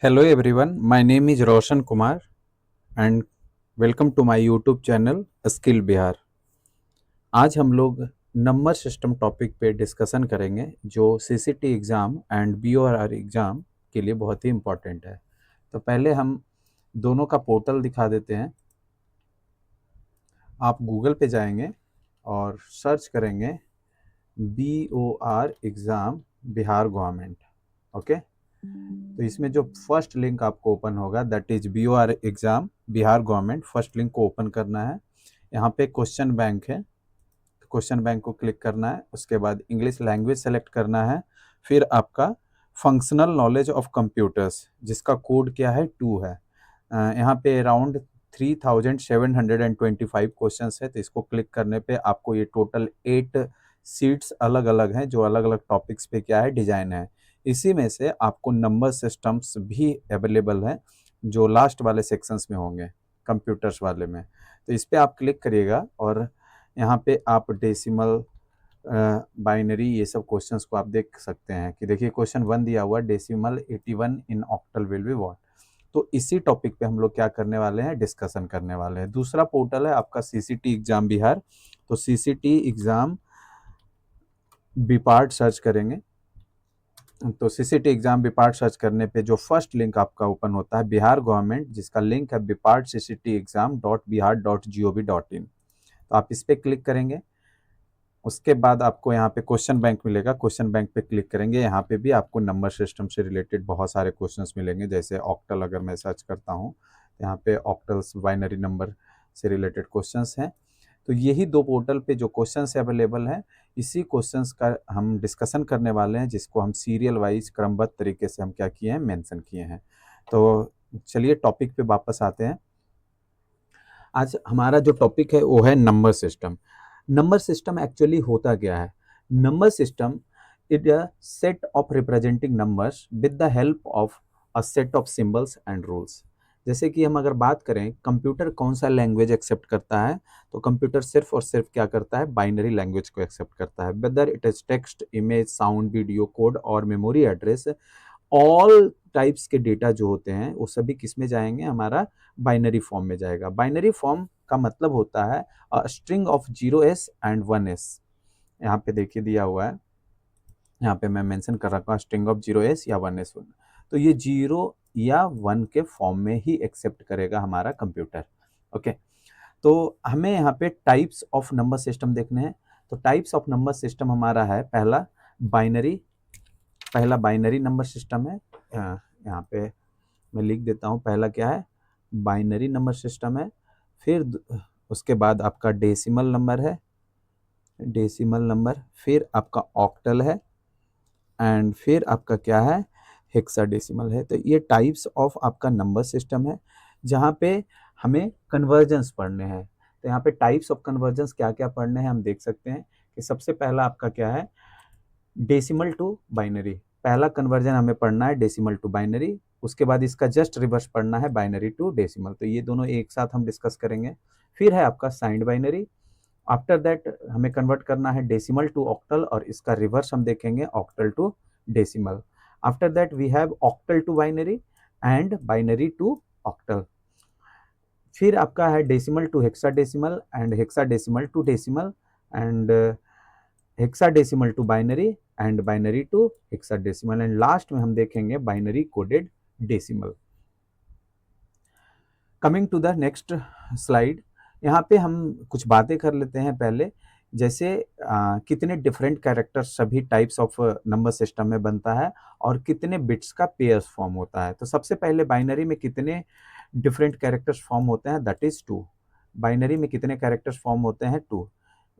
Hello everyone, my name is Roshan Kumar and welcome to my YouTube channel Skill Bihar। आज हम लोग number system topic पे discussion करेंगे जो CCT exam and बीओआर exam के लिए बहुत ही इम्पोर्टेंट है। तो पहले हम दोनों का पोर्टल दिखा देते हैं। आप गूगल पे जाएंगे और सर्च करेंगे BOR exam Bihar government. Okay, तो इसमें जो फर्स्ट लिंक आपको ओपन होगा that is BOR exam Bihar government. First link को ओपन करना है। यहाँ पे क्वेश्चन बैंक है, क्वेश्चन बैंक को क्लिक करना है। उसके बाद इंग्लिश लैंग्वेज सेलेक्ट करना है। फिर आपका फंक्शनल नॉलेज ऑफ कंप्यूटर्स जिसका कोड क्या है 2 है। यहाँ पे अराउंड 3725 क्वेश्चंस है। तो इसको क्लिक करने पे आपको ये टोटल 8 सीट्स अलग अलग हैं जो अलग अलग टॉपिक्स पे क्या है डिजाइन है। इसी में से आपको नंबर सिस्टम्स भी अवेलेबल हैं जो लास्ट वाले सेक्शंस में होंगे कंप्यूटर्स वाले में। तो इस पर आप क्लिक करिएगा और यहाँ पे आप डेसिमल बाइनरी ये सब क्वेश्चंस को आप देख सकते हैं कि देखिए क्वेश्चन 1 दिया हुआ decimal 81 in octal will be what. तो इसी टॉपिक पे हम लोग क्या करने वाले हैं, डिस्कशन करने वाले हैं। दूसरा पोर्टल है आपका सीसीटी एग्जाम बिहार। तो सीसीटी एग्जाम बीपार्ट सर्च करेंगे तो सीसीटी एग्जाम बीपार्ट सर्च करने पे जो फर्स्ट लिंक आपका ओपन होता है बिहार गवर्नमेंट जिसका लिंक है बीपार्ट सीसीटी एग्जाम .bihar.gov.in। तो आप इस पर क्लिक करेंगे। उसके बाद आपको यहाँ पे क्वेश्चन बैंक मिलेगा। क्वेश्चन बैंक पे क्लिक करेंगे। यहाँ पे भी आपको नंबर सिस्टम से रिलेटेड बहुत सारे क्वेश्चंस मिलेंगे। जैसे ऑक्टल अगर मैं सर्च करता हूँ तो यहाँ पे ऑक्टल्स बाइनरी नंबर से रिलेटेड क्वेश्चंस हैं। तो यही दो पोर्टल पे जो क्वेश्चंस अवेलेबल हैं इसी क्वेश्चंस का हम डिस्कशन करने वाले हैं जिसको हम सीरियल वाइज क्रमबद्ध तरीके से हम क्या किए हैं, मेंशन किए हैं। तो चलिए टॉपिक पे वापस आते हैं। आज हमारा जो टॉपिक है वो है number system. Number system actually होता क्या है? Number system is a set of representing numbers with the help of a set of symbols and rules. जैसे कि हम अगर बात करें कंप्यूटर कौन सा लैंग्वेज एक्सेप्ट करता है, तो कंप्यूटर सिर्फ और सिर्फ क्या करता है, बाइनरी लैंग्वेज को एक्सेप्ट करता है। Whether it is text, image, sound, video, code और मेमोरी एड्रेस, ऑल टाइप्स के डेटा जो होते हैं वो सभी किस में जाएंगे, हमारा बाइनरी फॉर्म में जाएगा। बाइनरी फॉर्म का मतलब होता है string of 0s and 1s। यहाँ पे देखिए दिया हुआ है, यहाँ पे मैं मेंशन कर रखा हूँ स्ट्रिंग ऑफ 0s या 1s। तो ये 0 या 1 के फॉर्म में ही एक्सेप्ट करेगा हमारा कंप्यूटर। ओके, तो हमें यहाँ पे टाइप्स ऑफ नंबर सिस्टम देखने हैं। तो टाइप्स ऑफ नंबर सिस्टम हमारा है पहला बाइनरी नंबर सिस्टम है। यहाँ पे मैं लिख देता हूँ, पहला क्या है, बाइनरी नंबर सिस्टम है। फिर उसके बाद आपका डेसिमल नंबर है, डेसिमल नंबर, फिर आपका ऑक्टल है एंड फिर आपका क्या है, हेक्साडेसिमल है। तो ये टाइप्स ऑफ आपका नंबर सिस्टम है जहाँ पे हमें कन्वर्जन्स पढ़ने हैं। तो यहाँ पे टाइप्स ऑफ कन्वर्जन्स क्या क्या पढ़ने हैं हम देख सकते हैं कि सबसे पहला आपका क्या है, डेसिमल टू बाइनरी। पहला कन्वर्जन हमें पढ़ना है डेसिमल टू बाइनरी। उसके बाद इसका जस्ट रिवर्स पढ़ना है बाइनरी टू डेसिमल। तो ये दोनों एक साथ हम डिस्कस करेंगे। फिर है आपका साइंड बाइनरी। आफ्टर दैट हमें कन्वर्ट करना है डेसिमल टू ऑक्टल और इसका रिवर्स हम देखेंगे octal to decimal. After that we have octal to binary and binary to octal. फिर आपका है decimal to hexadecimal and hexadecimal to decimal and hexadecimal to binary and binary to hexadecimal and last में हम देखेंगे binary coded decimal. Coming to the next slide, यहाँ पे हम कुछ बातें कर लेते हैं पहले। जैसे कितने डिफरेंट कैरेक्टर्स सभी टाइप्स ऑफ नंबर सिस्टम में बनता है और कितने बिट्स का पेयर्स फॉर्म होता है। तो सबसे पहले बाइनरी में कितने डिफरेंट कैरेक्टर्स फॉर्म होते हैं, दैट इज 2। बाइनरी में कितने कैरेक्टर्स फॉर्म होते हैं, 2,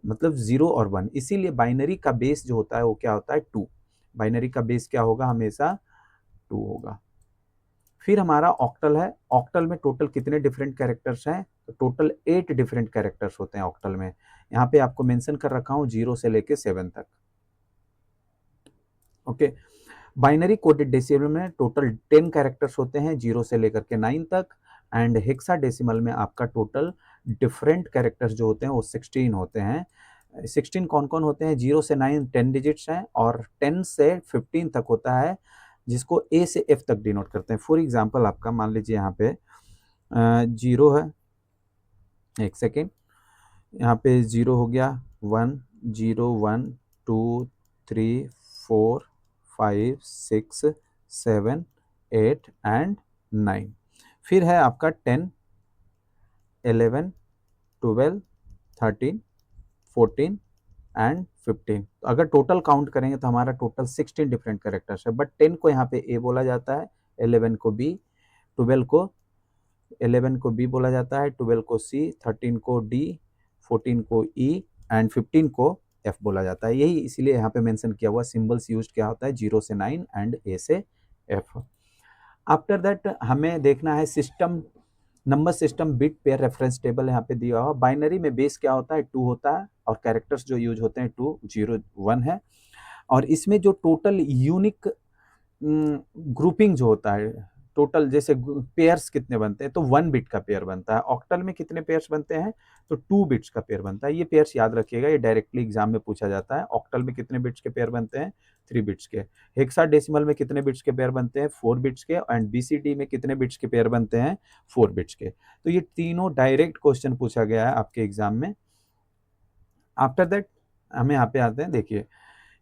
मतलब 0 और 1। इसीलिए बाइनरी का बेस जो होता है वो क्या होता है, 2। बाइनरी का बेस क्या होगा, हमेशा 2 होगा। फिर हमारा ऑक्टल है। ऑक्टल में टोटल कितने डिफरेंट कैरेक्टर्स हैं, तो टोटल 8 डिफरेंट कैरेक्टर्स होते हैं ऑक्टल में। यहाँ पे आपको मेंशन कर रखा हूँ 0 से लेके 7 तक। ओके, बाइनरी कोडेड डेसिमल में टोटल 10 कैरेक्टर्स होते हैं 0 से लेकर के 9 तक एंड हेक्साडेसिमल में आपका टोटल डिफरेंट कैरेक्टर्स जो होते हैं वो 16 होते हैं। 16 कौन कौन होते हैं, 0 से 9 10 डिजिट्स हैं और 10 से 15 तक होता है जिसको ए से एफ तक डिनोट करते हैं। फॉर एग्जाम्पल आपका मान लीजिए यहाँ पे 0 है, एक सेकेंड, यहाँ पे 0 हो गया, 1 0 1 2 3 4 5 6 7 8 एंड 9। फिर है आपका 10 11 12 13 14 एंड 15। तो अगर टोटल काउंट करेंगे तो हमारा टोटल 16 डिफरेंट कैरेक्टर्स है, बट 10 को यहाँ पे ए बोला जाता है, 11 को बी, 12 को 11 को बी बोला जाता है, 12 को सी, 13 को डी, 14 को ई एंड 15 को एफ बोला जाता है। यही इसीलिए यहाँ पे मेंशन किया हुआ सिंबल्स यूज्ड क्या होता है, 0 से 9 एंड ए से एफ। आफ्टर दैट हमें देखना है system number system bit pair reference table यहाँ पे दिया हुआ। बाइनरी में बेस क्या होता है, 2 होता है और कैरेक्टर्स जो यूज होते हैं 2 0 1 है। और इसमें जो टोटल यूनिक ग्रुपिंग जो होता है, टोटल जैसे पेयर्स कितने बनते हैं तो 1 बिट का पेयर बनता है। ऑक्टल में कितने पेयर्स बनते हैं तो 2 बिट्स का पेयर बनता है। ये पेयर्स याद रखिएगा, ये डायरेक्टली एग्जाम में पूछा जाता है। ऑक्टल में कितने बिट्स के पेयर बनते हैं 3 बिट्स के। हेक्साडेसिमल में कितने बिट्स के पेयर बनते हैं 4 बिट्स के। एंड बीसीडी में कितने बिट्स के पेयर बनते हैं 4 बिट्स के। तो ये तीनों डायरेक्ट क्वेश्चन पूछा गया है आपके एग्जाम में। आफ्टर दैट हमें यहाँ पे आते हैं, देखिए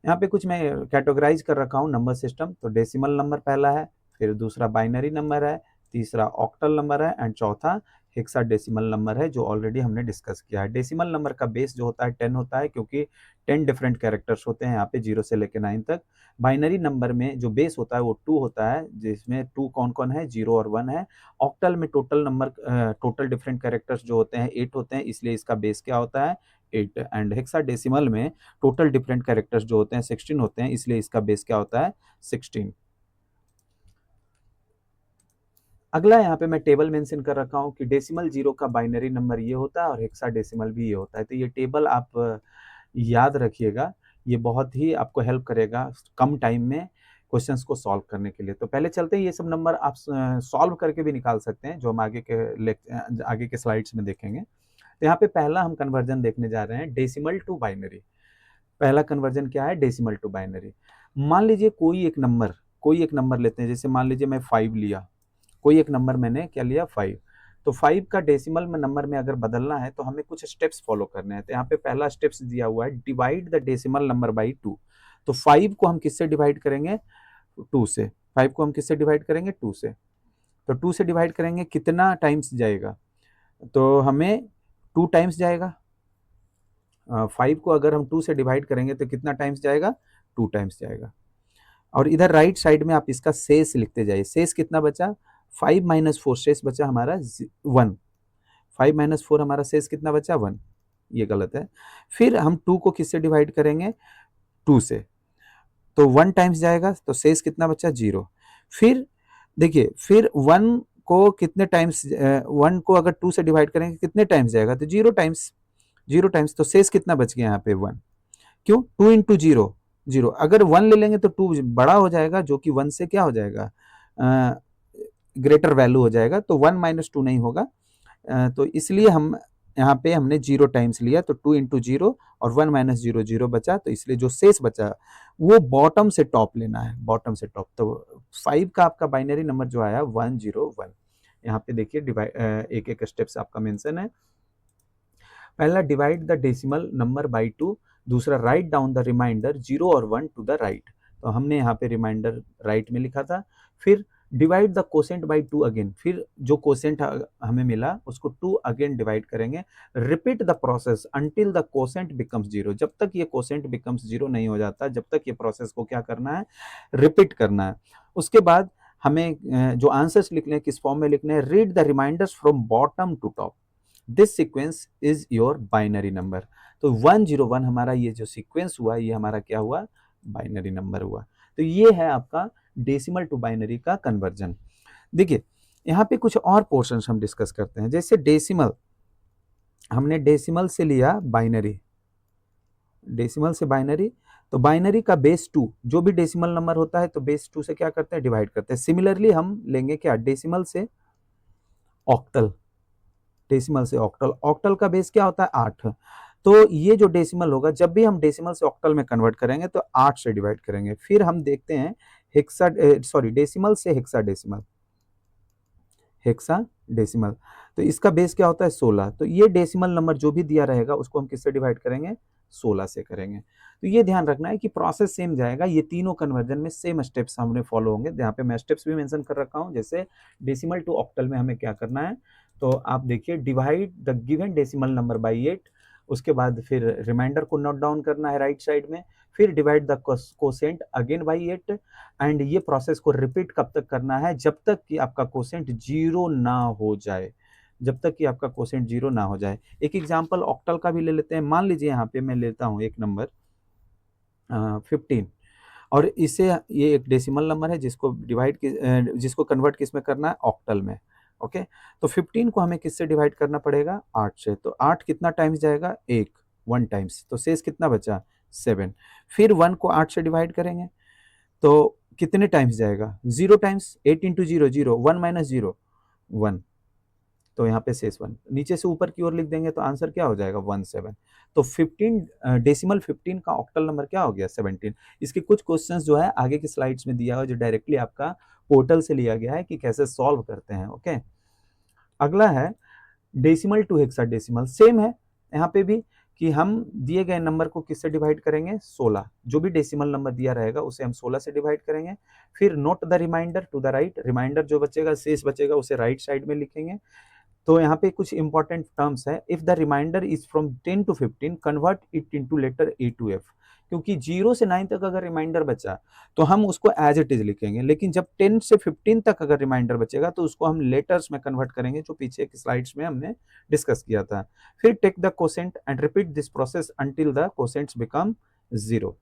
यहाँ पे कुछ मैं कैटेगराइज कर रखा हूँ नंबर सिस्टम। तो डेसिमल नंबर पहला है, फिर दूसरा बाइनरी नंबर है, तीसरा ऑक्टल नंबर है एंड चौथा हेक्साडेसिमल नंबर है जो ऑलरेडी हमने डिस्कस किया है। डेसिमल नंबर का बेस जो होता है 10 होता है क्योंकि 10 डिफरेंट कैरेक्टर्स होते हैं यहाँ पे 0 से लेकर 9 तक। बाइनरी नंबर में जो बेस होता है वो 2 होता है, जिसमें 2 कौन कौन है 0 और 1 है। ऑक्टल में टोटल डिफरेंट कैरेक्टर्स जो होते हैं 8 होते हैं, इसलिए इसका बेस क्या होता है 8। एंड हेक्साडेसिमल में टोटल डिफरेंट कैरेक्टर्स जो होते हैं 16 होते हैं, इसलिए इसका बेस क्या होता है 16। अगला यहाँ पे मैं टेबल मेंशन कर रखा हूँ कि डेसिमल 0 का बाइनरी नंबर ये होता है और हेक्साडेसिमल भी ये होता है। तो ये टेबल आप याद रखिएगा, ये बहुत ही आपको हेल्प करेगा कम टाइम में क्वेश्चंस को सॉल्व करने के लिए। तो पहले चलते हैं, ये सब नंबर आप सॉल्व करके भी निकाल सकते हैं जो हम आगे के स्लाइड्स में देखेंगे। तो यहाँ पे पहला हम कन्वर्जन देखने जा रहे हैं, डेसिमल टू बाइनरी। पहला कन्वर्जन क्या है, डेसिमल टू बाइनरी। मान लीजिए कोई एक नंबर लेते हैं, जैसे मान लीजिए मैं 5 लिया, कोई एक नंबर मैंने क्या लिया 5। तो 5 का डेसिमल में नंबर में अगर बदलना है तो हमें कुछ स्टेप्स फॉलो करने हैं। तो यहाँ पे पहला स्टेप्स दिया हुआ है, divide the decimal number by 2। तो 5 को हम किससे डिवाइड करेंगे 2 से। 5 को हम किससे डिवाइड करेंगे 2 से। तो 2 से डिवाइड करेंगे, कितना टाइम्स जाएगा तो हमें 2 टाइम्स जाएगा। 5 को अगर हम 2 से डिवाइड करेंगे तो कितना टाइम्स जाएगा 2 टाइम्स जाएगा। और इधर राइट साइड में आप इसका शेष लिखते जाइए। शेष कितना बचा 5 माइनस 4, शेष बचा हमारा 1। 5 माइनस 4 हमारा शेष कितना बचा 1, ये गलत है। फिर हम 2 को किससे डिवाइड करेंगे 2 से, तो 1 टाइम्स जाएगा, तो शेष कितना बचा 0। फिर देखिए, फिर 1 को कितने टाइम्स 1 को अगर 2 से डिवाइड करेंगे कितने टाइम्स जाएगा तो 0 टाइम्स। 0 टाइम्स, तो शेष कितना बच गया यहाँ पे 1। क्यों 2 इंटू 0 0। अगर 1 ले लेंगे तो 2 बड़ा हो जाएगा, जो कि 1 से क्या हो जाएगा ग्रेटर वैल्यू हो जाएगा, तो 1 माइनस 2 नहीं होगा। तो इसलिए हम यहाँ पे हमने 0 टाइम्स लिया, तो 2 इंटू 0 और 1 माइनस 0 0 बचा। तो इसलिए जो शेष बचा वो बॉटम से टॉप लेना है, बॉटम से टॉप। तो 5 का आपका बाइनरी नंबर जो आया 101। यहाँ पे देखिए एक एक स्टेप्स आपका मेंशन है। पहला divide the decimal number by 2, दूसरा राइट डाउन द रिमाइंडर 0 और 1 टू द राइट। तो हमने यहाँ पे रिमाइंडर राइट में लिखा था। फिर divide the quotient by 2 again, फिर जो कोसेंट हमें मिला उसको 2 अगेन डिवाइड करेंगे। Repeat the process until the quotient becomes 0, जब तक ये कोसेंट बिकम्स 0 नहीं हो जाता, जब तक ये प्रोसेस को क्या करना है रिपीट करना है। उसके बाद हमें जो आंसर्स लिखने हैं किस फॉर्म में लिखने हैं, read the reminders from bottom to top, this sequence is your binary number. तो 101 हमारा ये जो सीक्वेंस हुआ ये हमारा क्या हुआ बाइनरी नंबर हुआ। तो ये है आपका डेसिमल टू बाइनरी का कन्वर्जन। देखिए यहाँ पे कुछ और पोर्शंस हम डिस्कस करते हैं। जैसे डेसिमल, हमने डेसिमल से लिया बाइनरी, डेसिमल से बाइनरी, तो बाइनरी का बेस 2, जो भी डेसिमल नंबर होता है तो बेस 2 से क्या करते हैं डिवाइड करते हैं। सिमिलरली हम लेंगे क्या डेसिमल से ऑक्टल, डेसिमल से ऑक्टल, ऑक्टल का बेस क्या होता है 8। तो ये जो डेसिमल होगा, जब भी हम डेसिमल से ऑक्टल में कन्वर्ट करेंगे तो 8 से डिवाइड करेंगे। फिर हम देखते हैं डेसिमल से हेक्साडेसिमल, हेक्साडेसिमल। तो इसका बेस क्या होता है 16। तो ये डेसिमल नंबर जो भी दिया रहेगा उसको हम किससे डिवाइड करेंगे 16 से करेंगे। तो ये ध्यान रखना है कि प्रोसेस सेम जाएगा, ये तीनों कन्वर्जन में सेम स्टेप्स हमने फॉलो होंगे। यहाँ पे मैं स्टेप्स भी मेंशन कर रखा हूँ, जैसे डेसिमल टू ऑक्टल में हमें क्या करना है। तो आप देखिए, divide the given decimal number by 8, उसके बाद फिर रिमाइंडर को नोट डाउन करना है राइट साइड में, फिर divide the quotient again by 8, and ये प्रोसेस को रिपीट कब तक करना है, जब तक कि आपका कोसेंट जीरो ना हो जाए, जब तक कि आपका कोसेंट जीरो ना हो जाए। एक एग्जांपल ऑक्टल का भी ले लेते हैं। मान लीजिए यहाँ पे मैं लेता हूँ एक नंबर 15, और इसे, ये एक डेसिमल नंबर है जिसको जिसको कन्वर्ट किस में करना है ऑक्टल में। ओके, तो 15 को हमें किससे डिवाइड करना पड़ेगा 8 से। तो 8 कितना टाइम्स जाएगा, एक, 1 टाइम्स, तो शेष कितना बचा 7। फिर 1 को 8 से डिवाइड करेंगे तो कितने टाइम्स जाएगा 0 टाइम्स, 8 इंटू 0 0, 1 माइनस 0 1, तो यहाँ पे शेष 1, नीचे से ऊपर की ओर लिख देंगे तो आंसर क्या हो जाएगा 17। तो 15 डेसिमल 15 का ऑक्टल नंबर क्या हो गया 17। इसके कुछ क्वेश्चंस जो है आगे की स्लाइड्स में दिया हुआ, जो डायरेक्टली आपका पोर्टल से लिया गया है कि कैसे सॉल्व करते हैं। ओके, अगला है डेसिमल टू हेक्साडेसिमल। सेम है यहाँ पे भी कि हम दिए गए नंबर को किससे डिवाइड करेंगे 16, जो भी डेसिमल नंबर दिया रहेगा उसे हम 16 से डिवाइड करेंगे। फिर note the reminder to the right, reminder जो बचेगा शेष बचेगा उसे राइट साइड में लिखेंगे। तो यहाँ पे कुछ इंपॉर्टेंट टर्म्स है। If the reminder is from 10 to 15 convert it into letter A to F, क्योंकि 0 से 9 तक अगर रिमाइंडर बचा तो हम उसको एज इट इज लिखेंगे, लेकिन जब 10 से 15 तक अगर रिमाइंडर बचेगा तो उसको हम लेटर्स में कन्वर्ट करेंगे, जो पीछे की स्लाइड्स में हमने डिस्कस किया था। फिर take the quotient and repeat this process until the quotients become 0।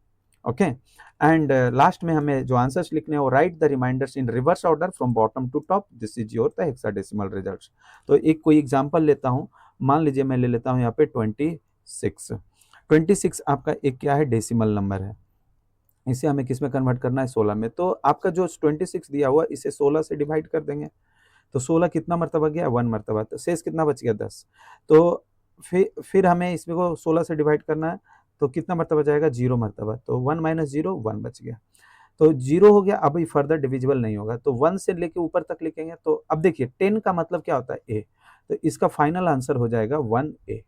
Okay, and last में हमें जो आंसर्स लिखने हैं वो write the remainders in reverse order from bottom to top, this is your the hexadecimal results. तो एक कोई example लेता हूँ, मान लीजिए मैं ले लेता हूँ यहाँ पे 26। 26 आपका एक क्या है डेसिमल नंबर है, इसे हमें किस में कन्वर्ट करना है 16 में। तो आपका जो 26 दिया हुआ इसे 16 से डिवाइड कर देंगे, तो 16 कितना मरतबा गया 1 मरतबा, तो शेष कितना बच गया 10। तो फिर हमें इसमें को 16 से डिवाइड करना है, तो कितना मरतबा जाएगा 0 मरतबा, तो 1 माइनस 0 1 बच गया, तो 0 हो गया। अब ये फर्दर डिविजिबल नहीं होगा, तो 1 से लेके ऊपर तक लिखेंगे। तो अब देखिए 10 का मतलब क्या होता है ए, तो इसका फाइनल आंसर हो जाएगा 1A।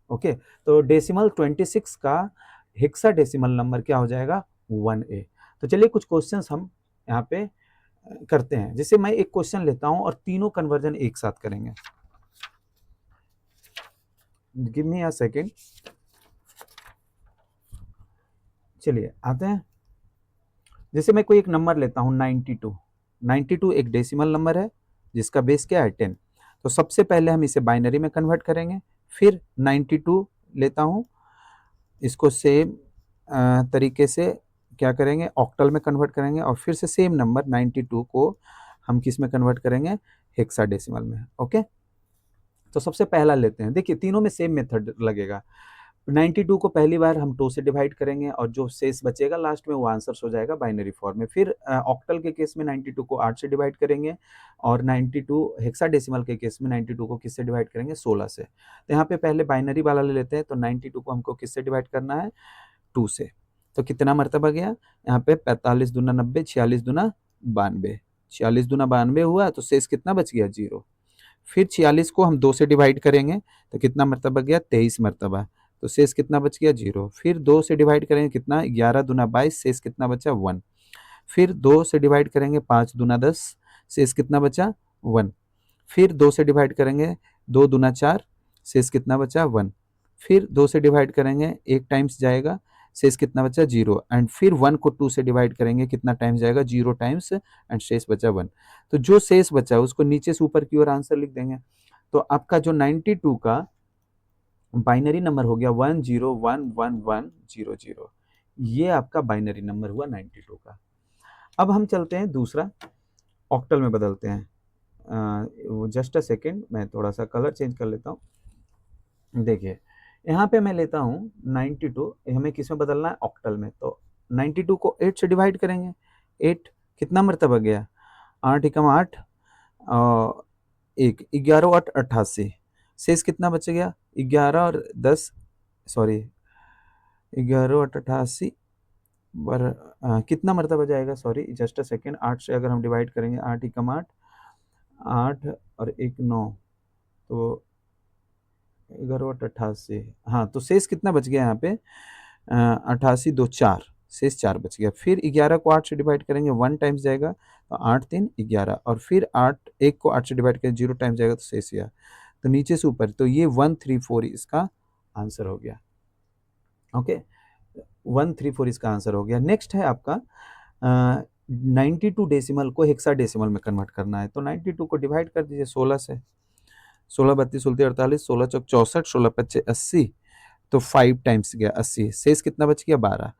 ओके, तो डेसिमल 26 का हेक्साडेसिमल नंबर क्या हो जाएगा 1A। तो चलिए कुछ क्वेश्चंस हम यहाँ पे करते हैं। जैसे मैं एक क्वेश्चन लेता हूं और तीनों कन्वर्जन एक साथ करेंगे। गिव मी अ सेकेंड, चलिए आते हैं। जैसे मैं कोई एक नंबर लेता हूं 92। 92 एक डेसिमल नंबर है जिसका बेस क्या है 10। तो सबसे पहले हम इसे बाइनरी में कन्वर्ट करेंगे, फिर 92 लेता हूं, इसको सेम तरीके से क्या करेंगे ऑक्टल में कन्वर्ट करेंगे, और फिर से सेम नंबर 92 को हम किस में कन्वर्ट करेंगे हेक्साडेसिमल में। ओके, तो सबसे पहला लेते हैं। देखिए तीनों में सेम मेथड लगेगा। 92 को पहली बार हम 2 से डिवाइड करेंगे और जो शेष बचेगा लास्ट में वो आंसर्स हो जाएगा बाइनरी फॉर्म में। फिर ऑक्टल के केस में 92 को 8 से डिवाइड करेंगे, और 92 हेक्साडेसिमल के केस में 92 को किससे डिवाइड करेंगे 16 से। तो यहाँ पे पहले बाइनरी वाला ले लेते हैं। तो 92 को हमको किससे डिवाइड करना है 2 से। तो कितना मरतबा गया यहाँ पे 45 दूना 90, 46 दूना 92, 46 दूना 92 हुआ, तो शेष कितना बच गया 0। फिर 46 को हम 2 से डिवाइड करेंगे तो कितना मरतबा गया 23 मरतबा, तो शेष कितना बच गया 0। फिर 2 से डिवाइड करेंगे कितना 11 दूना 22, शेष कितना बचा 1। फिर 2 से डिवाइड करेंगे 5 दूना 10, शेष कितना बचा 1। फिर 2 से डिवाइड करेंगे 2 दूना 4, शेष कितना बचा 1। फिर 2 से डिवाइड करेंगे 1 टाइम्स जाएगा, शेष कितना बचा 0। एंड फिर 1 को 2 से डिवाइड करेंगे कितना टाइम्स जाएगा 0 टाइम्स, एंड शेष बचा 1। तो जो शेष बचा उसको नीचे से ऊपर की ओर आंसर लिख देंगे। तो आपका जो 92 का बाइनरी नंबर हो गया 10111100, ये आपका बाइनरी नंबर हुआ 92 का। अब हम चलते हैं दूसरा, ऑक्टल में बदलते हैं। जस्ट अ सेकेंड, मैं थोड़ा सा कलर चेंज कर लेता हूँ। देखिए यहाँ पे मैं लेता हूँ 92, हमें किस में बदलना है ऑक्टल में। तो 92 को 8 से डिवाइड करेंगे, 8 कितना मरतबा गया 8 एकम 8, और 1 11 8 88, शेष कितना बच गया 11 और 10, सॉरी 11 8 88, कितना मरतबा जाएगा, सॉरी जस्ट अ सेकेंड, 8 से अगर हम डिवाइड करेंगे, 8 एकम 8, 8 और 1 9, तो 11 बटा 88। हाँ, तो शेष कितना बच गया यहाँ पे, 88 2 4, शेष 4 बच गया। फिर 11 को 8 से डिवाइड करेंगे, 1 टाइम्स जाएगा, तो 8 3 11, और फिर 8 1 को 8 से डिवाइड करेंगे, 0 टाइम्स जाएगा, तो शेष यह, तो नीचे से ऊपर, तो ये 134 इसका आंसर हो गया। ओके, 134 इसका आंसर हो गया। नेक्स्ट है आपका 92 डेसिमल को हेक्साडेसिमल में कन्वर्ट करना है। तो 92 को डिवाइड कर दीजिए 16 से, 16 32 उलटे 48, 16 चौक 64, 16 पच्चे 80, तो 5 टाइम्स गया 80, शेष कितना बच गया 12।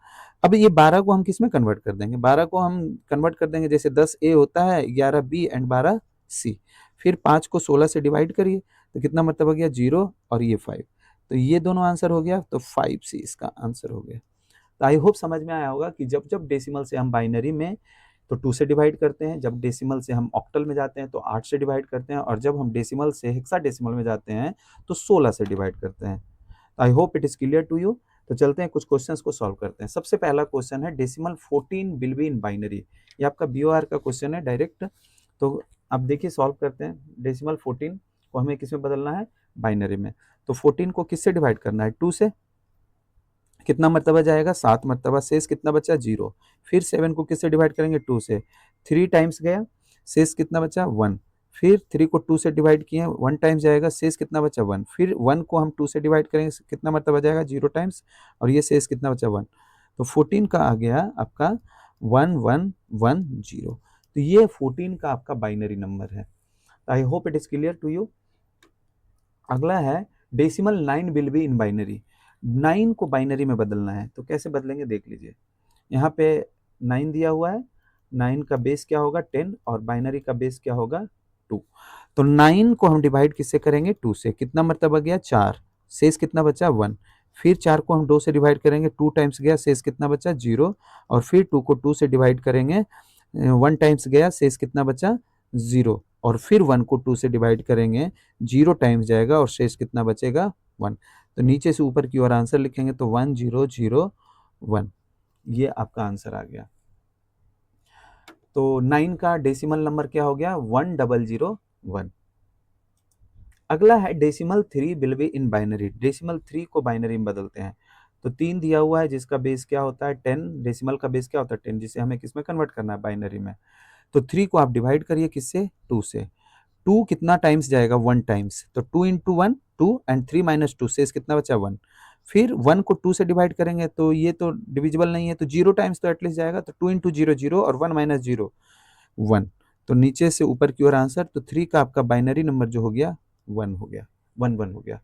अब ये 12 को हम किस में कन्वर्ट कर देंगे, 12 को हम कन्वर्ट कर देंगे जैसे 10 ए होता है, 11 बी एंड 12 सी। फिर 5 को 16 से डिवाइड करिए, तो कितना मतलब हो गया 0 और ये 5, तो ये दोनों आंसर हो गया, तो 5 सी इसका आंसर हो गया। तो आई होप समझ में आया होगा कि जब जब डेसिमल से हम बाइनरी में तो 2 से डिवाइड करते हैं, जब डेसिमल से हम ऑक्टल में जाते हैं तो 8 से डिवाइड करते हैं, और जब हम डेसिमल से हेक्साडेसिमल में जाते हैं तो 16 से डिवाइड करते हैं। I hope it is clear to you. तो चलते हैं कुछ क्वेश्चंस को सॉल्व करते हैं। सबसे पहला क्वेश्चन है decimal 14 will be in binary. ये आपका बीओआर का क्वेश्चन है डायरेक्ट। तो अब देखिए सॉल्व करते हैं। डेसिमल 14 को हमें किस में बदलना है, बाइनरी में। तो 14 को किससे डिवाइड करना है, 2 से, कितना मरतबा जाएगा 7 मरतबा, शेष कितना बचा 0। फिर 7 को किससे डिवाइड करेंगे, 2 से, 3 टाइम्स गया, शेष कितना बचा 1। फिर 3 को 2 से डिवाइड किए, 1 टाइम्स जाएगा, शेष कितना बचा 1। फिर 1 को हम 2 से डिवाइड करेंगे, कितना मरतबा जाएगा 0 टाइम्स, और ये शेष कितना बचा 1। तो 14 का आ गया आपका 1110। तो ये 14 का आपका बाइनरी नंबर है। I hope it is clear to you. अगला है decimal 9 will be in binary. 9 को बाइनरी में बदलना है, तो कैसे बदलेंगे देख लीजिए। यहाँ पे 9 दिया हुआ है, 9 का बेस क्या होगा 10, और बाइनरी का बेस क्या होगा 2। तो 9 को हम डिवाइड किससे करेंगे, 2 से, कितना मरतबा गया 4, शेष कितना बचा 1। फिर 4 को हम 2 से डिवाइड करेंगे, 2 टाइम्स गया, शेष कितना बचा 0। और फिर 2 को 2 से डिवाइड करेंगे, 1 टाइम्स गया, शेष कितना बचा 0। और फिर 1 को 2 से डिवाइड करेंगे, 0 टाइम्स जाएगा, और शेष कितना बचेगा 1। तो नीचे से ऊपर की ओर आंसर लिखेंगे, तो 1001, ये आपका आंसर आ गया। तो 9 का डेसिमल नंबर क्या हो गया, 1001। अगला है decimal 3 will be in binary. Decimal 3 को बाइनरी में बदलते हैं। तो 3 दिया हुआ है जिसका बेस क्या होता है 10, डेसिमल का बेस क्या होता है 10, जिसे हमें किस में कन्वर्ट करना है, बाइनरी में। तो 3 को आप डिवाइड करिए किससे, 2 से। 2 कितना टाइम्स जाएगा, 1 टाइम्स, तो 2 इंटू 1 2 एंड 3 माइनस 2, शेष कितना बचा 1। फिर 1 को 2 से डिवाइड करेंगे, तो ये तो डिविजिबल नहीं है, तो 0 टाइम्स तो एटलीस्ट जाएगा, तो 2 इंटू 0 0, और 1 माइनस 0 1। तो नीचे से ऊपर की ओर आंसर, तो 3 का आपका बाइनरी नंबर जो हो गया 1 हो गया, 1 हो गया।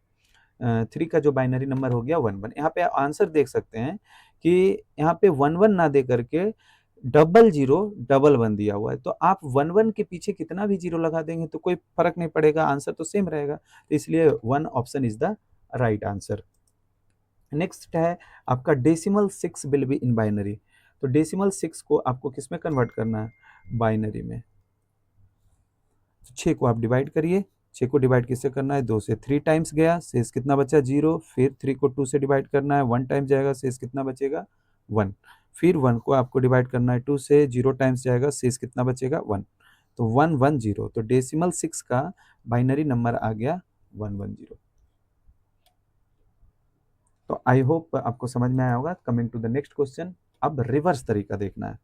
3 का जो बाइनरी नंबर हो गया 1 यहाँ पे आंसर देख सकते हैं कि यहाँ पे 1 ना दे करके 0011 दिया हुआ है। तो आप 1 के पीछे कितना भी जीरो लगा देंगे तो कोई फर्क नहीं पड़ेगा, आंसर तो सेम रहेगा। तो इसलिए 1 option is the right answer. Next है आपका decimal 6 will be in binary. तो डेसिमल 6 को आपको किस में कन्वर्ट करना है, बाइनरी में। 6 को आप डिवाइड करिए, 6 को डिवाइड किससे करना है, 2 से। 3 टाइम्स गया, शेष कितना बचा 0। फिर 3 को 2 से डिवाइड करना है, 1 टाइम्स जाएगा, शेष कितना बचेगा 1। फिर 1 को आपको डिवाइड करना है 2 से, 0 टाइम्स जाएगा, शेष कितना बचेगा 1। तो 110। तो डेसिमल 6 का बाइनरी नंबर आ गया 110। तो आई होप आपको समझ में आया होगा। Coming to the next question, अब रिवर्स तरीका देखना है।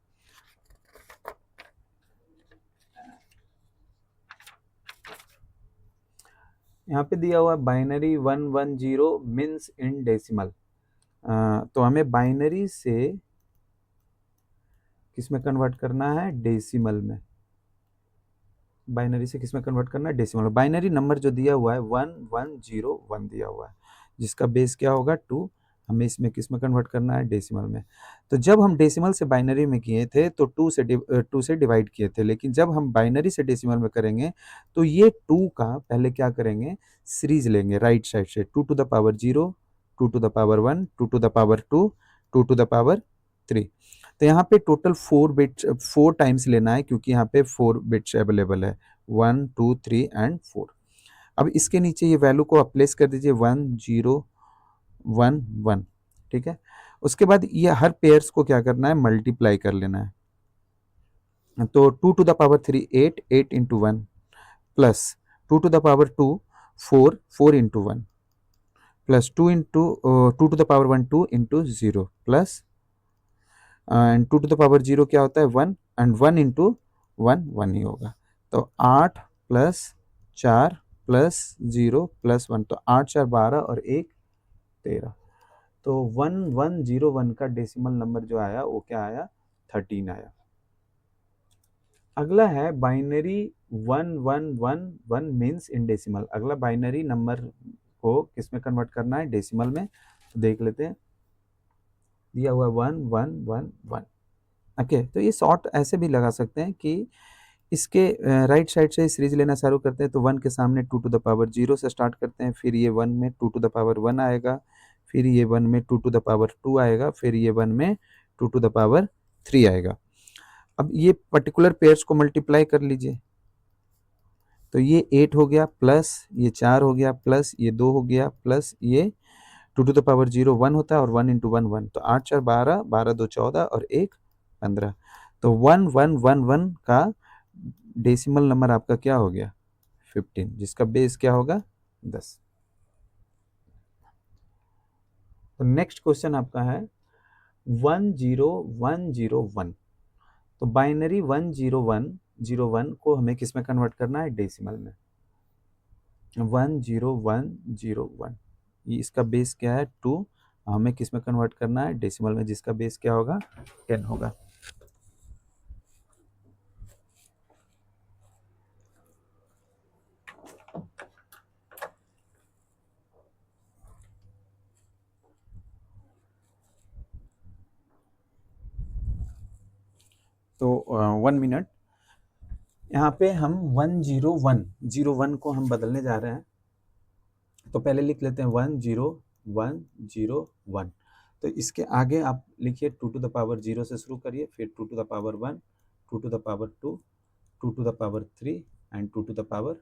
यहाँ पे दिया हुआ बाइनरी 110 मीन्स इन डेसिमल। तो हमें बाइनरी से किस में कन्वर्ट करना है, डेसिमल में। बाइनरी से किस में कन्वर्ट करना है, डेसिमल। बाइनरी नंबर जो दिया हुआ है 1101 दिया हुआ है, जिसका बेस क्या होगा 2। हमें इसमें किस में कन्वर्ट करना है, डेसिमल में। तो जब हम डेसिमल से बाइनरी में किए थे तो 2 से डिवाइड किए थे, लेकिन जब हम बाइनरी से डेसिमल में करेंगे तो ये 2 का पहले क्या करेंगे, सीरीज लेंगे राइट साइड से, 2 to the power 0, 2 to the power 1, 2 to the power 2, 2 to the power 3। तो यहाँ पे टोटल 4 बिट्स 4 टाइम्स लेना है, क्योंकि यहाँ पे 4 बिट्स अवेलेबल है, 1 2 3 एंड 4। अब इसके नीचे ये वैल्यू को आप प्लेस कर दीजिए 1011, ठीक है। उसके बाद ये हर पेयर्स को क्या करना है, मल्टीप्लाई कर लेना है। तो 2 to the power 3 8, 8 into 1 plus 2 to the power 2 4, 4 into 1 plus 2 into 2 to the power 1 2 into 0 plus and 2 to the power 0 क्या होता है 1 एंड 1 इंटू 1 1 ही होगा। तो 8 प्लस 4 प्लस 0 प्लस 1, तो 8 4 12 और 1 13। तो 1101 का डेसिमल नंबर जो आया वो क्या आया, 13 आया। अगला है बाइनरी 1111 मीन्स इन डेसिमल। अगला बाइनरी नंबर को किस में कन्वर्ट करना है, डेसिमल में। तो देख लेते हैं, दिया हुआ 1111। ओके, तो ये शॉर्ट ऐसे भी लगा सकते हैं कि इसके राइट साइड से सीरीज लेना चालू करते हैं तो 1 के सामने 2 टू द पावर 0 से स्टार्ट करते हैं, फिर ये 1 में 2 टू द पावर 1 आएगा, फिर ये 1 में 2 टू द पावर 2 आएगा, फिर ये 1 में 2 टू द पावर 3 आएगा। अब ये पर्टिकुलर पेयर्स को मल्टीप्लाई कर लीजिए, तो ये 8 हो गया प्लस ये 4 हो गया प्लस ये 2 हो गया प्लस ये 2 टू द पावर 0 1 होता है और 1 इंटू 1 1, तो 8 4 12, 12 2 14 और 1 15। तो 1111 का डेसिमल नंबर आपका क्या हो गया 15, जिसका बेस क्या होगा 10। तो नेक्स्ट क्वेश्चन आपका है 10101। तो बाइनरी 10101 को हमें किस में कन्वर्ट करना है, डेसिमल में। 10101, ये इसका बेस क्या है 2, हमें किस में कन्वर्ट करना है, डेसिमल में, जिसका बेस क्या होगा 10 होगा। तो 1 मिनट, यहाँ पे हम 10101 को हम बदलने जा रहे हैं। तो पहले लिख लेते हैं 10101। तो इसके आगे आप लिखिए 2 टू द पावर 0 से शुरू करिए, फिर 2 to the power 1, 2 to the power 2, 2 to the power 3 and 2 to the power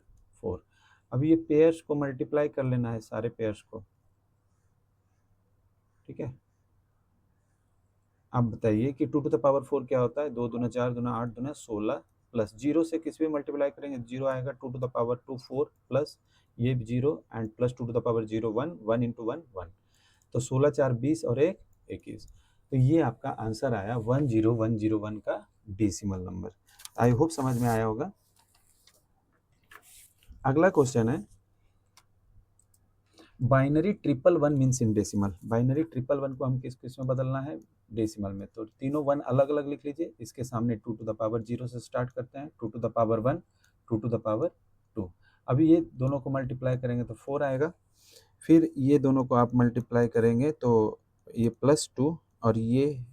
4। अब ये पेयर्स को मल्टीप्लाई कर लेना है, सारे पेयर्स को, ठीक है। आप बताइए कि 2 टू द पावर 4 क्या होता है, 2 दूना 4 दूना 8 दूना 16 प्लस 0 से किस भी मल्टीप्लाई करेंगे 0 आएगा, 2 टू द पावर 2 4 प्लस ये 0 and plus 2 to the power 0 1, 1 into 1 1। तो 16 4 20 और 1 21। तो ये आपका आंसर आया 10101 का डेसिमल नंबर। आई होप समझ में आया होगा। अगला क्वेश्चन है binary 111 means in decimal. Binary 111 को हम किस किस में बदलना है, डेसिमल में। तो तीनों 1 अलग अलग लिख लीजिए, इसके सामने 2 टू द पावर 0 से स्टार्ट करते हैं, 2 to the power 1, 2 to the power 2। अभी ये दोनों को मल्टीप्लाई करेंगे तो 4 आएगा, फिर ये दोनों को आप मल्टीप्लाई करेंगे तो ये प्लस 2 और ये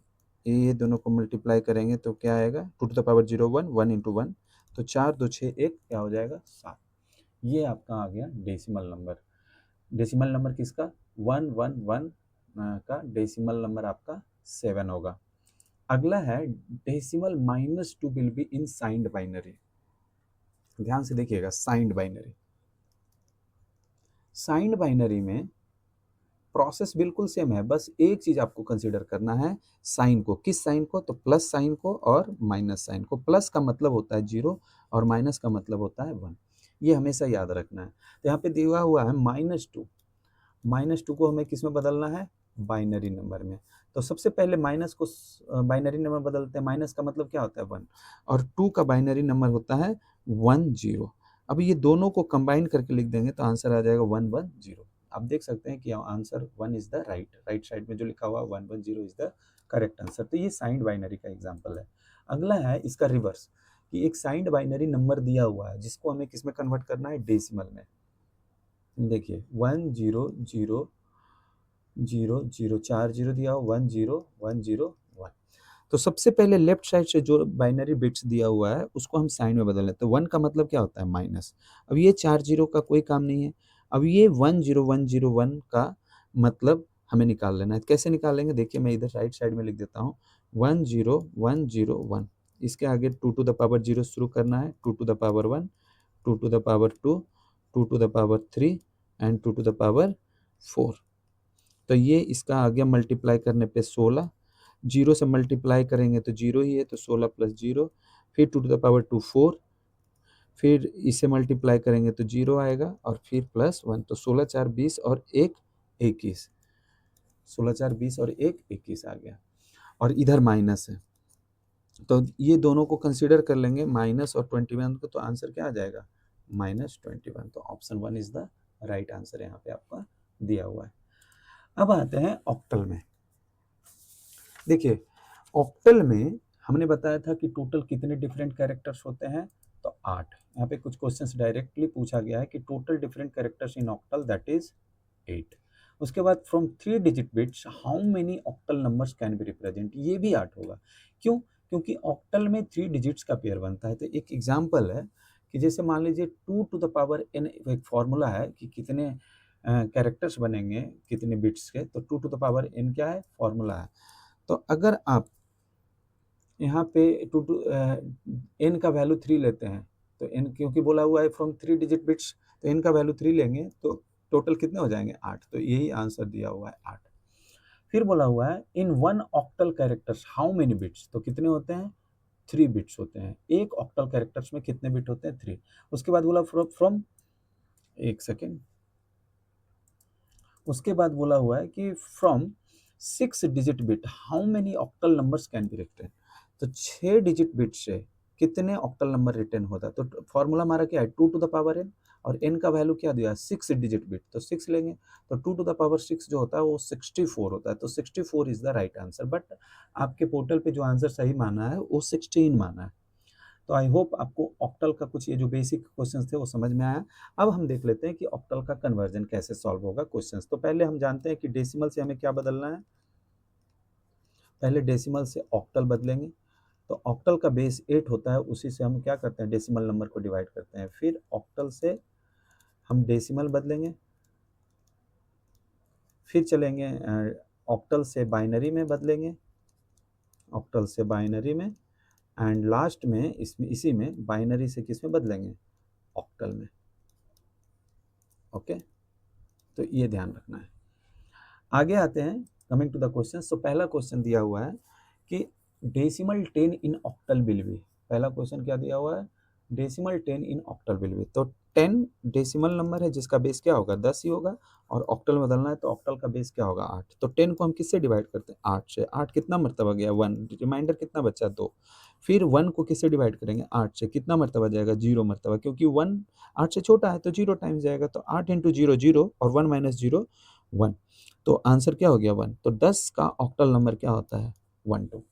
दोनों को मल्टीप्लाई करेंगे तो क्या आएगा 2 टू द पावर 0 1, 1 इंटू 1, तो 4 2 6 1 क्या हो जाएगा 7। ये आपका आ गया डेसिमल नंबर। डेसिमल नंबर किसका 111 का डेसिमल नंबर आपका 7 होगा। अगला है decimal -2 will be in signed binary. ध्यान से देखिएगा, साइंड बाइनरी। साइंड बाइनरी में प्रोसेस बिल्कुल सेम है, बस एक चीज आपको कंसीडर करना है, साइन को। किस साइन को, तो प्लस साइन को और माइनस साइन को। प्लस का मतलब होता है 0 और माइनस का मतलब होता है 1, ये हमेशा याद रखना है। तो यहाँ पे दिया हुआ है -2, -2 को हमें किस में बदलना है, बाइनरी नंबर में। तो सबसे पहले माइनस को बाइनरी नंबर बदलते हैं। माइनस का मतलब क्या होता है 1, और 2 का बाइनरी नंबर होता है 1 0। अब ये दोनों को कंबाइन करके लिख देंगे तो आंसर आ जाएगा 1 1 0। आप देख सकते हैं कि answer 1 is the right side में जो लिखा हुआ 1 1 0 इज द करेक्ट आंसर। तो ये साइंड बाइनरी का एग्जाम्पल है। अगला है इसका रिवर्स, कि एक साइंड बाइनरी नंबर दिया हुआ है जिसको हमें किस में कन्वर्ट करना है, डेसिमल में। देखिए 1 0 0 0 0 4 0 दिया हो, 1 0 1 0 1। तो सबसे पहले लेफ्ट साइड से जो बाइनरी बिट्स दिया हुआ है उसको हम साइन में बदल लेते हैं। 1 का मतलब क्या होता है, माइनस। अब ये 4 0 का कोई काम नहीं है। अब ये 1 0 1 0 1 का मतलब हमें निकाल लेना है। कैसे निकालेंगे, देखिए मैं इधर राइट साइड में लिख देता हूँ 1 0 1 0 1। इसके आगे 2 टू द पावर 0 शुरू करना है, 2 to the power 1, 2 to the power 2, 2 to the power 3 and 2 to the power 4। तो ये इसका आ गया मल्टीप्लाई करने पे 16, 0 से मल्टीप्लाई करेंगे तो 0 ही है, तो 16 प्लस 0, फिर 2 टू द पावर 2 4, फिर इसे मल्टीप्लाई करेंगे तो 0 आएगा और फिर प्लस 1, तो 16 4 20 और 1 21, 16 4 20 और 1 21 आ गया, और इधर माइनस है तो ये दोनों को कंसीडर कर लेंगे, माइनस और 21 को, तो आंसर क्या आ जाएगा -21। तो option 1 is the right answer यहाँ पे आपका दिया हुआ है। अब आते हैं ऑक्टल में। देखिए ऑक्टल में हमने बताया था कि टोटल कितने डिफरेंट कैरेक्टर्स होते हैं, तो 8। यहाँ पे कुछ क्वेश्चंस डायरेक्टली पूछा गया है कि total different characters in octal that is 8। उसके बाद from 3 digit bits how many octal numbers can B represent, ये भी 8 होगा। क्यों? क्योंकि ऑक्टल में 3 डिजिट्स का पेयर बनता है। तो एक एग्जांपल है कि जैसे मान लीजिए 2 टू द पावर n, एक फॉर्मूला है कि कितने कैरेक्टर्स बनेंगे कितने बिट्स के, तो 2 टू द पावर n क्या है, फॉर्मूला है। तो अगर आप यहाँ पे n का वैल्यू 3 लेते हैं, तो n क्योंकि बोला हुआ है फ्रॉम 3 डिजिट बिट्स, तो n का वैल्यू 3 लेंगे तो टोटल कितने हो जाएंगे 8, तो यही आंसर दिया हुआ है 8। फिर बोला हुआ है इन 1 octal characters how many bits, तो कितने होते हैं 3 बिट्स होते हैं। एक ऑक्टल कैरेक्टर्स में कितने बिट होते हैं 3। उसके बाद बोला फ्रॉम एक सेकेंड, उसके बाद बोला हुआ है कि from 6 digit bit how many octal numbers can be written, तो 6 डिजिट बिट से कितने ऑक्टल नंबर रिटर्न होता है। तो फॉर्मूला हमारा क्या है 2 टू द पावर n, और n का वैल्यू क्या दिया 6 डिजिट बिट, तो 6 लेंगे, तो 2 टू द पावर 6 जो होता है वो 64 होता है, तो 64 is the right answer. But आपके पोर्टल पे जो आंसर सही माना है वो 16 माना है। तो आई होप आपको ऑक्टल का कुछ ये जो बेसिक क्वेश्चंस थे वो समझ में आया। अब हम देख लेते हैं कि ऑक्टल का कन्वर्जन कैसे सॉल्व होगा क्वेश्चंस। तो पहले हम जानते हैं कि डेसिमल से हमें क्या बदलना है, पहले डेसिमल से ऑक्टल बदलेंगे। तो ऑक्टल का बेस 8 होता है, उसी से हम क्या करते हैं डेसिमल नंबर को डिवाइड करते हैं। फिर ऑक्टल से हम डेसिमल बदलेंगे, फिर चलेंगे ऑक्टल से बाइनरी में बदलेंगे, ऑक्टल से बाइनरी में, एंड लास्ट में इसमें इसी में बाइनरी से किस में बदलेंगे, ऑक्टल में। ओके, तो ये ध्यान रखना है। आगे आते हैं कमिंग टू द क्वेश्चन। तो पहला क्वेश्चन दिया हुआ है कि decimal 10 in octal will be. पहला क्वेश्चन क्या दिया हुआ है, decimal 10 in octal will be. तो 10 डेसिमल नंबर है जिसका बेस क्या होगा 10 ही होगा, और ऑक्टल में बदलना है तो ऑक्टल का बेस क्या होगा 8। तो 10 को हम किससे डिवाइड करते हैं 8 से। 8 कितना मरतबा गया 1, रिमाइंडर कितना बचा 2। फिर 1 को किससे डिवाइड करेंगे 8 से, कितना मरतबा जाएगा 0 मरतबा, क्योंकि 1 8 से छोटा है तो 0 टाइम्स जाएगा, तो 8 इंटू 0 0 और 1 माइनस 0 1, तो आंसर क्या हो गया 1। तो 10 का ऑक्टल नंबर क्या होता है 1 2।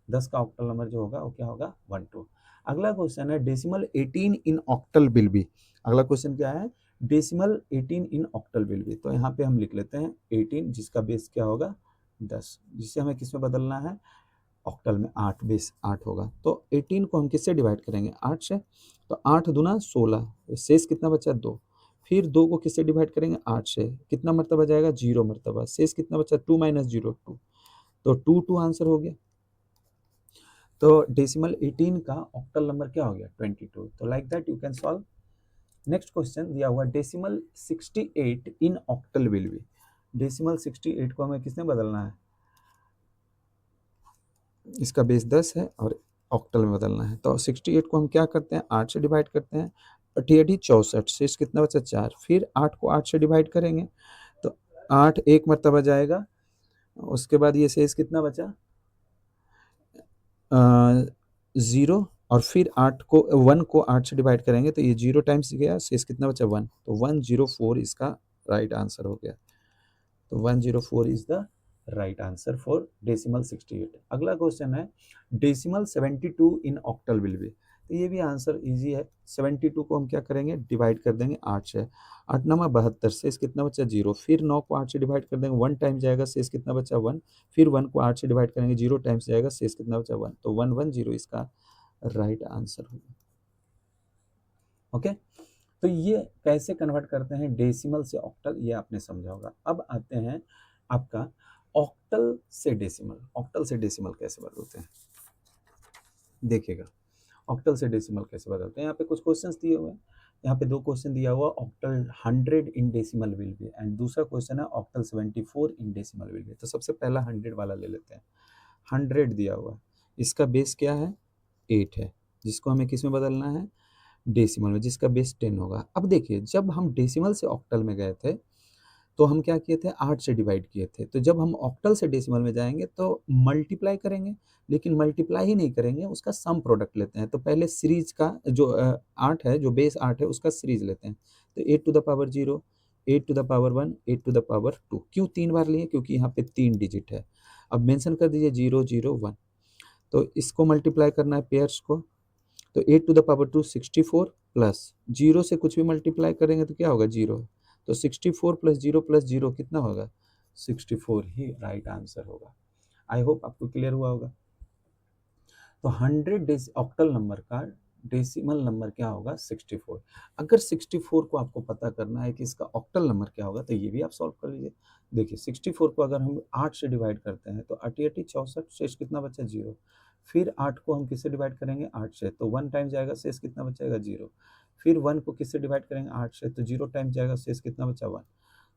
10 का ऑक्टल नंबर जो होगा वो क्या होगा 1 2। अगला क्वेश्चन है decimal 18 in octal will be. अगला क्वेश्चन क्या है decimal 18 in octal will be. तो यहाँ पे हम लिख लेते हैं 18 जिसका बेस क्या होगा 10, जिससे हमें किस में बदलना है ऑक्टल में 8, बेस 8 होगा। तो 18 को हम किससे डिवाइड करेंगे 8 से, तो 8 दूना 16, शेष कितना बचा 2। फिर 2 को किससे डिवाइड करेंगे 8 से, कितना मरतबा जाएगा 0 मरतबा, शेष कितना बचा 2 माइनस 0 2, तो 2 2 आंसर हो गया। तो डेसिमल 18 का ऑक्टल नंबर क्या हो गया 22। तो like that you can solve. Next question दिया हुआ decimal 68 in octal will be. Decimal 68 को हमें किसने बदलना है, इसका बेस 10 है और ऑक्टल में बदलना है। तो 68 को हम क्या करते हैं 8 से डिवाइड करते हैं, 88 64, शेष कितना बचा 4। फिर 8 को 8 से डिवाइड करेंगे तो 8 एक मरतबा जाएगा, उसके बाद ये शेष कितना बचा 0, और फिर 8 को 1 को 8 से डिवाइड करेंगे तो ये 0 टाइम्स गया, शेष कितना बचा 1, तो 104 इसका राइट आंसर हो गया। तो 104 is the right answer for decimal 68। अगला क्वेश्चन है decimal 72 in octal will be. तो ये भी आंसर इजी है। 72 को हम क्या करेंगे डिवाइड कर देंगे 8 से, 8 9 72, शेष कितना बचा 0। फिर 9 को 8 से डिवाइड कर देंगे 1 टाइम्स जाएगा, शेष कितना बचा 1। फिर 1 को 8 से डिवाइड करेंगे 0 टाइम्स जाएगा, शेष कितना बचा 1, तो 110 इसका राइट आंसर होगा। ओके, तो ये कैसे कन्वर्ट करते हैं डेसिमल से ऑक्टल, ये आपने समझा होगा। अब आते हैं आपका ऑक्टल से डेसिमल। ऑक्टल से डेसिमल कैसे बदलते हैं देखिएगा, ऑक्टल से डेसिमल कैसे बदलते हैं। यहाँ पे कुछ क्वेश्चंस दिए हुए हैं। यहाँ पे 2 क्वेश्चन दिया हुआ, octal 100 in decimal will be, and दूसरा क्वेश्चन है octal 74 in decimal will be. तो सबसे पहला 100 वाला ले लेते हैं। 100 दिया हुआ है, इसका बेस क्या है, 8 है, जिसको हमें किस में बदलना है, डेसिमल में, जिसका बेस 10 होगा। अब देखिए, जब हम डेसिमल से ऑक्टल में गए थे तो हम क्या किए थे, 8 से डिवाइड किए थे। तो जब हम ऑक्टल से डेसिमल में जाएंगे तो मल्टीप्लाई करेंगे, लेकिन मल्टीप्लाई ही नहीं करेंगे, उसका सम प्रोडक्ट लेते हैं। तो पहले सीरीज का जो 8 है, जो बेस 8 है, उसका सीरीज लेते हैं। तो 8 to the power 0, 8 to the power 1, 8 to the power 2। क्यों 3 बार लिए, क्योंकि यहाँ पे 3 डिजिट है। अब मेंशन कर दीजिए 0 0 1। तो इसको मल्टीप्लाई करना है पेयर्स को। तो 8 टू द पावर 2 64 प्लस 0 से कुछ भी मल्टीप्लाई करेंगे तो क्या होगा, 0। तो 64 प्लस 0 कितना होगा, 64 ही राइट आंसर होगा। आई होप आपको क्लियर हुआ होगा। तो 100 ऑक्टल नंबर का डेसिमल नंबर क्या होगा, 64। अगर 64 को आपको पता करना है कि इसका ऑक्टल नंबर क्या होगा, तो ये भी आप सॉल्व कर लीजिए। देखिए 64 को अगर हम 8 से डिवाइड करते हैं तो 8 8 64, शेष कितना बचा, 0। फिर 8 को हम किससे डिवाइड करेंगे, 8 से, तो 1 टाइम जाएगा, शेष कितना बचेगा, 0। फिर 1 को किससे डिवाइड करेंगे, 8 से, तो 0 टाइम जाएगा, शेष कितना बचा, 1।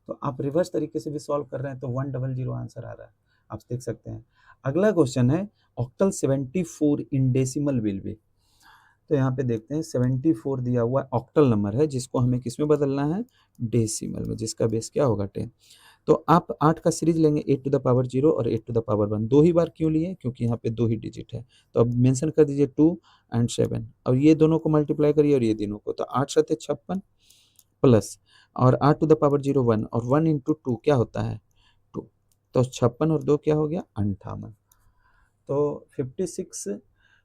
तो आप रिवर्स तरीके से भी सॉल्व कर रहे हैं तो 100 आंसर आ रहा है, आप देख सकते हैं। अगला क्वेश्चन है octal 74 in decimal will be. तो यहाँ पे देखते हैं 74 दिया हुआ ऑक्टल नंबर है, जिसको हमें किस में बदलना है, डेसिमल में, जिसका बेस क्या होगा, 10। तो आप 8 का सीरीज लेंगे, 8 टू द पावर 0 और 8 टू द पावर 1। दो ही बार क्यों लिए, क्योंकि यहाँ पे 2 ही डिजिट है। तो अब मेंशन कर दीजिए 2 एंड 7। और ये दोनों को मल्टीप्लाई करिए और ये दोनों को, तो 8 7 56 प्लस, और 8 टू द पावर 0 1, और 1 इंटू 2 क्या होता है, 2। तो 56 और 2 क्या हो गया, 58। तो 56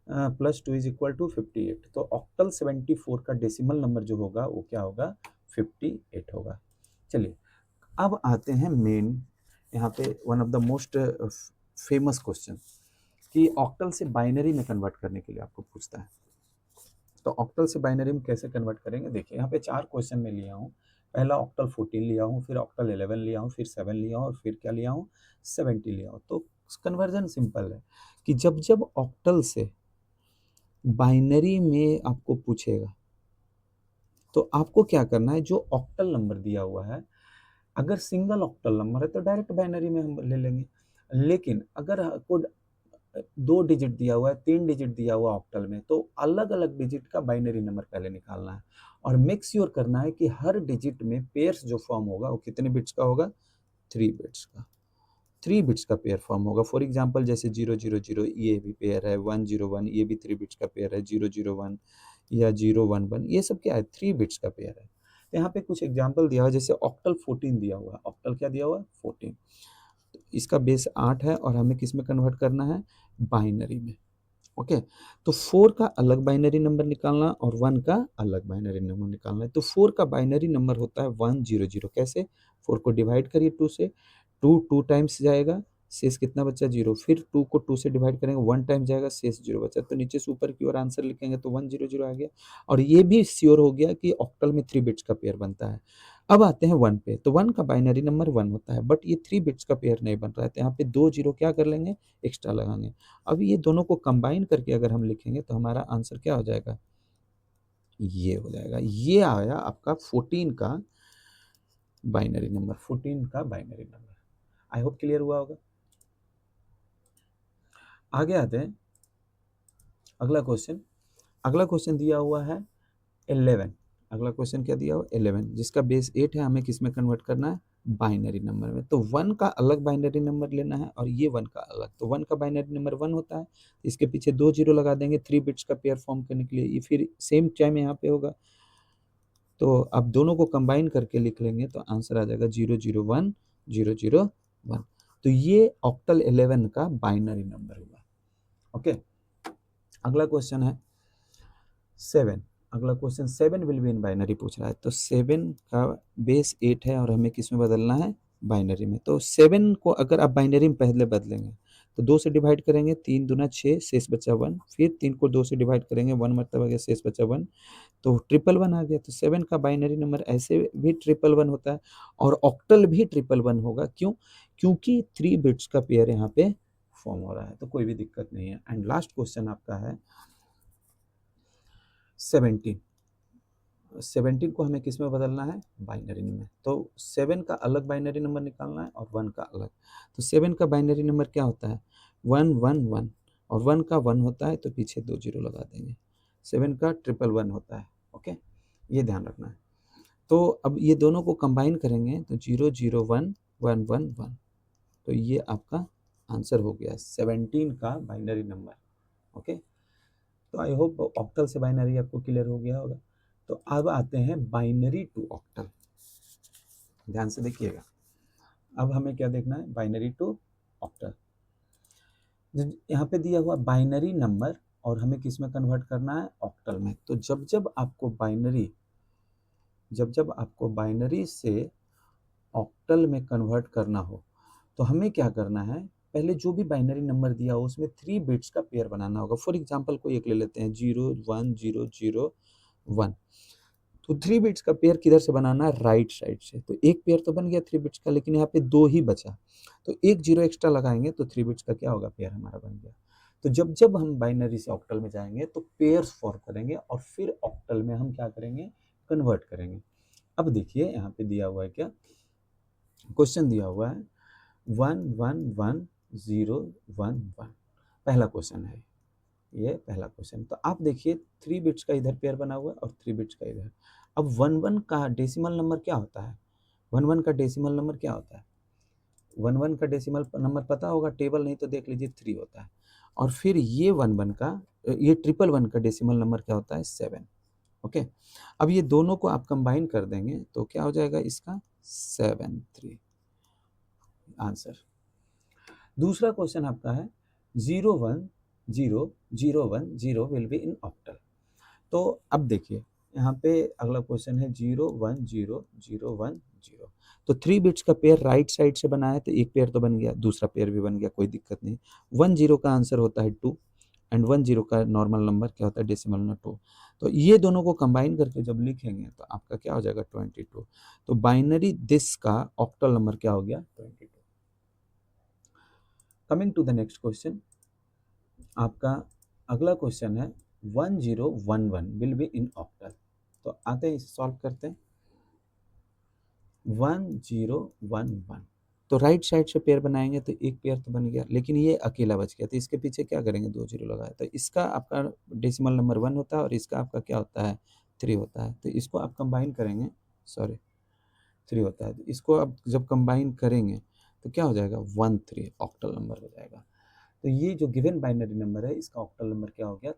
प्लस 2 इज इक्वल टू 58। तो ऑक्टल 74 का डेसिमल नंबर जो होगा वो क्या होगा, 58 होगा। चलिए अब आते हैं मेन, यहाँ पे one of the most famous question, कि ऑक्टल से बाइनरी में कन्वर्ट करने के लिए आपको पूछता है। तो ऑक्टल से बाइनरी में कैसे कन्वर्ट करेंगे, देखिए यहाँ पे 4 क्वेश्चन में लिया हूँ। पहला ऑक्टल 14 लिया हूँ, फिर ऑक्टल 11 लिया हूँ, फिर 7 लिया हूँ, और फिर क्या लिया हूँ, 70 लिया हूँ। तो कन्वर्जन सिंपल है कि जब जब ऑक्टल से बाइनरी में आपको पूछेगा तो आपको क्या करना है, जो ऑक्टल नंबर दिया हुआ है, अगर सिंगल ऑक्टल नंबर है तो डायरेक्ट बाइनरी में हम ले लेंगे। लेकिन अगर कोई 2 डिजिट दिया हुआ है, 3 डिजिट दिया हुआ ऑक्टल में, तो अलग अलग डिजिट का बाइनरी नंबर पहले निकालना है, और मेक श्योर करना है कि हर डिजिट में पेयर्स जो फॉर्म होगा वो कितने बिट्स का होगा, 3 बिट्स का। 3 बिट्स का पेयर फॉर्म होगा। फॉर एग्जांपल जैसे 000 ये भी पेयर है, 101 ये भी 3 बिट्स का पेयर है, 001 या 011 ये सब क्या है, 3 बिट्स का पेयर है। तो यहाँ पे कुछ एग्जांपल दिया हुआ है, जैसे ऑक्टल 14 दिया हुआ है। ऑक्टल क्या दिया हुआ है, 14। तो इसका बेस 8 है और हमें किस में कन्वर्ट करना है, बाइनरी में। ओके, तो 4 का अलग बाइनरी नंबर निकालना और 1 का अलग बाइनरी नंबर निकालना है। तो 4 का बाइनरी नंबर होता है 100। कैसे, 4 को डिवाइड करिए 2 से, 2 2 टाइम्स जाएगा, शेष कितना बचा, 0। फिर 2 को 2 से डिवाइड करेंगे, 1 टाइम जाएगा, शेष 0 बचा। तो नीचे से ऊपर की ओर आंसर लिखेंगे तो 100 आ गया। और ये भी श्योर हो गया कि ऑक्टल में 3 बिट्स का पेयर बनता है। अब आते हैं 1 पे। तो 1 का बाइनरी नंबर 1 होता है, बट ये 3 बिट्स का पेयर नहीं बन रहा है, तो यहाँ पे 2 जीरो क्या कर लेंगे, एक्स्ट्रा लगाएंगे। अब ये दोनों को कंबाइन करके अगर हम लिखेंगे तो हमारा आंसर क्या हो जाएगा, ये हो जाएगा। ये आया आपका 14 का बाइनरी नंबर, 14 का binary number. I hope clear हुआ होगा। आगे आते हैं अगला क्वेश्चन। अगला क्वेश्चन दिया हुआ है 11। अगला क्वेश्चन क्या दिया हुआ, 11, जिसका बेस 8 है। हमें किस में कन्वर्ट करना है, बाइनरी नंबर में। तो 1 का अलग बाइनरी नंबर लेना है और ये 1 का अलग। तो 1 का बाइनरी नंबर 1 होता है, इसके पीछे 2 जीरो लगा देंगे 3 बिट्स का पेयर फॉर्म करने के लिए। ये फिर सेम टाइम यहाँ पे होगा, तो अब दोनों को कंबाइन करके लिख लेंगे तो आंसर आ जाएगा 001 001। तो ये ऑक्टल 11 का बाइनरी नंबर हुआ। ओके, अगला क्वेश्चन है 7। अगला question 7 will be in binary पूछ रहा है। तो 7 का बेस 8 है और हमें किस में बदलना है, बाइनरी में। तो 7 को अगर आप बाइनरी में पहले बदलेंगे तो 2 से डिवाइड करेंगे, 3 दूना 6, शेष बचा 1। फिर 3 को 2 से डिवाइड करेंगे, 1 मतलब आ गया, शेष बचा 1। तो 111 आ गया। तो 7 का बाइनरी नंबर ऐसे भी 111 होता है और ऑक्टल भी 111 होगा। क्यों, क्योंकि 3 बिट्स का पेयर यहाँ पे फॉर्म हो रहा है, तो कोई भी दिक्कत नहीं है। एंड लास्ट क्वेश्चन आपका है 17। 17 को हमें किस में बदलना है, बाइनरी में। तो 7 का अलग बाइनरी नंबर निकालना है और 1 का अलग। तो 7 का बाइनरी नंबर क्या होता है, 1 1 1, और 1 का 1 होता है तो पीछे 2 जीरो लगा देंगे। 7 का 111 होता है। ओके, ये ध्यान रखना है। तो अब ये दोनों को कंबाइन करेंगे तो 0 0 1 1 1 1, तो ये आपका आंसर हो गया 17 का बाइनरी नंबर। ओके, तो आई होप ऑक्टल से बाइनरी आपको क्लियर हो गया होगा। तो अब आते हैं बाइनरी टू ऑक्टल। ध्यान से देखिएगा, अब हमें क्या देखना है, बाइनरी टू ऑक्टल। यहाँ पे दिया हुआ बाइनरी नंबर और हमें किस में कन्वर्ट करना है, ऑक्टल में। तो जब जब आपको बाइनरी से ऑक्टल में कन्वर्ट करना हो तो हमें क्या करना है, पहले जो भी बाइनरी नंबर दिया हो उसमें 3 बिट्स का पेयर बनाना होगा। फॉर एग्जांपल कोई एक ले लेते हैं 0 1 0 0 1। तो 3 बिट्स का पेयर किधर से बनाना है, राइट साइड से। तो एक पेयर तो बन गया 3 बिट्स का, लेकिन यहाँ पे 2 ही बचा, तो एक जीरो एक्स्ट्रा लगाएंगे तो 3 बिट्स का क्या होगा, पेयर हमारा बन गया। तो जब जब हम बाइनरी से ऑक्टल में जाएंगे तो पेयर्स फॉर्म करेंगे और फिर ऑक्टल में हम क्या करेंगे, कन्वर्ट करेंगे। अब देखिए यहाँ पे दिया हुआ है, क्या क्वेश्चन दिया हुआ है 1 1 1 0 1 1, पहला क्वेश्चन है ये, पहला क्वेश्चन। तो आप देखिए 3 बिट्स का इधर पेयर बना हुआ है और 3 बिट्स का इधर। अब 1 1 का डेसिमल नंबर क्या होता है, 1 1 का डेसिमल नंबर क्या होता है, 1 1 का डेसिमल नंबर पता होगा, टेबल नहीं तो देख लीजिए 3 होता है। और फिर ये 1 1 का, ये 1 1 का डेसिमल नंबर क्या होता है, 7। ओके, अब ये दोनों को आप कंबाइन कर देंगे तो क्या हो जाएगा इसका, 7 3 आंसर। दूसरा क्वेश्चन आपका है 0 1 0 0 1 0 विल बी इन ऑक्टल। तो अब देखिए यहाँ पे अगला क्वेश्चन है 0 1 0 0 1 0। तो 3 बिट्स का पेयर राइट साइड से बना है तो एक पेयर तो बन गया, दूसरा पेयर भी बन गया, कोई दिक्कत नहीं। 1 0 का आंसर होता है 2 एंड 1 0 का नॉर्मल नंबर क्या होता है, डेसिमल नंबर 2। तो ये दोनों को कंबाइन करके जब लिखेंगे तो आपका क्या हो जाएगा, 22। तो बाइनरी दिस का ऑक्टल नंबर क्या हो गया, 22। Coming to the next question, आपका अगला क्वेश्चन है 1011 विल बी इन ऑक्टल। तो आते हैं इसे सॉल्व करते हैं। 1011, तो राइट साइड से पेयर बनाएंगे तो एक पेयर तो बन गया, लेकिन ये अकेला बच गया, तो इसके पीछे क्या करेंगे, 2 जीरो लगाया। तो इसका आपका डेसिमल नंबर 1 होता है और इसका आपका क्या होता है, 3 होता है। तो इसको आप कंबाइन करेंगे, सॉरी 3 होता है, तो इसको आप जब कंबाइन करेंगे तो क्या हो जाएगा, 13 ऑक्टल नंबर हो जाएगा। तो ये जो गिवन बाइनरी नंबर है इसका ऑक्टल नंबर क्या हो गया,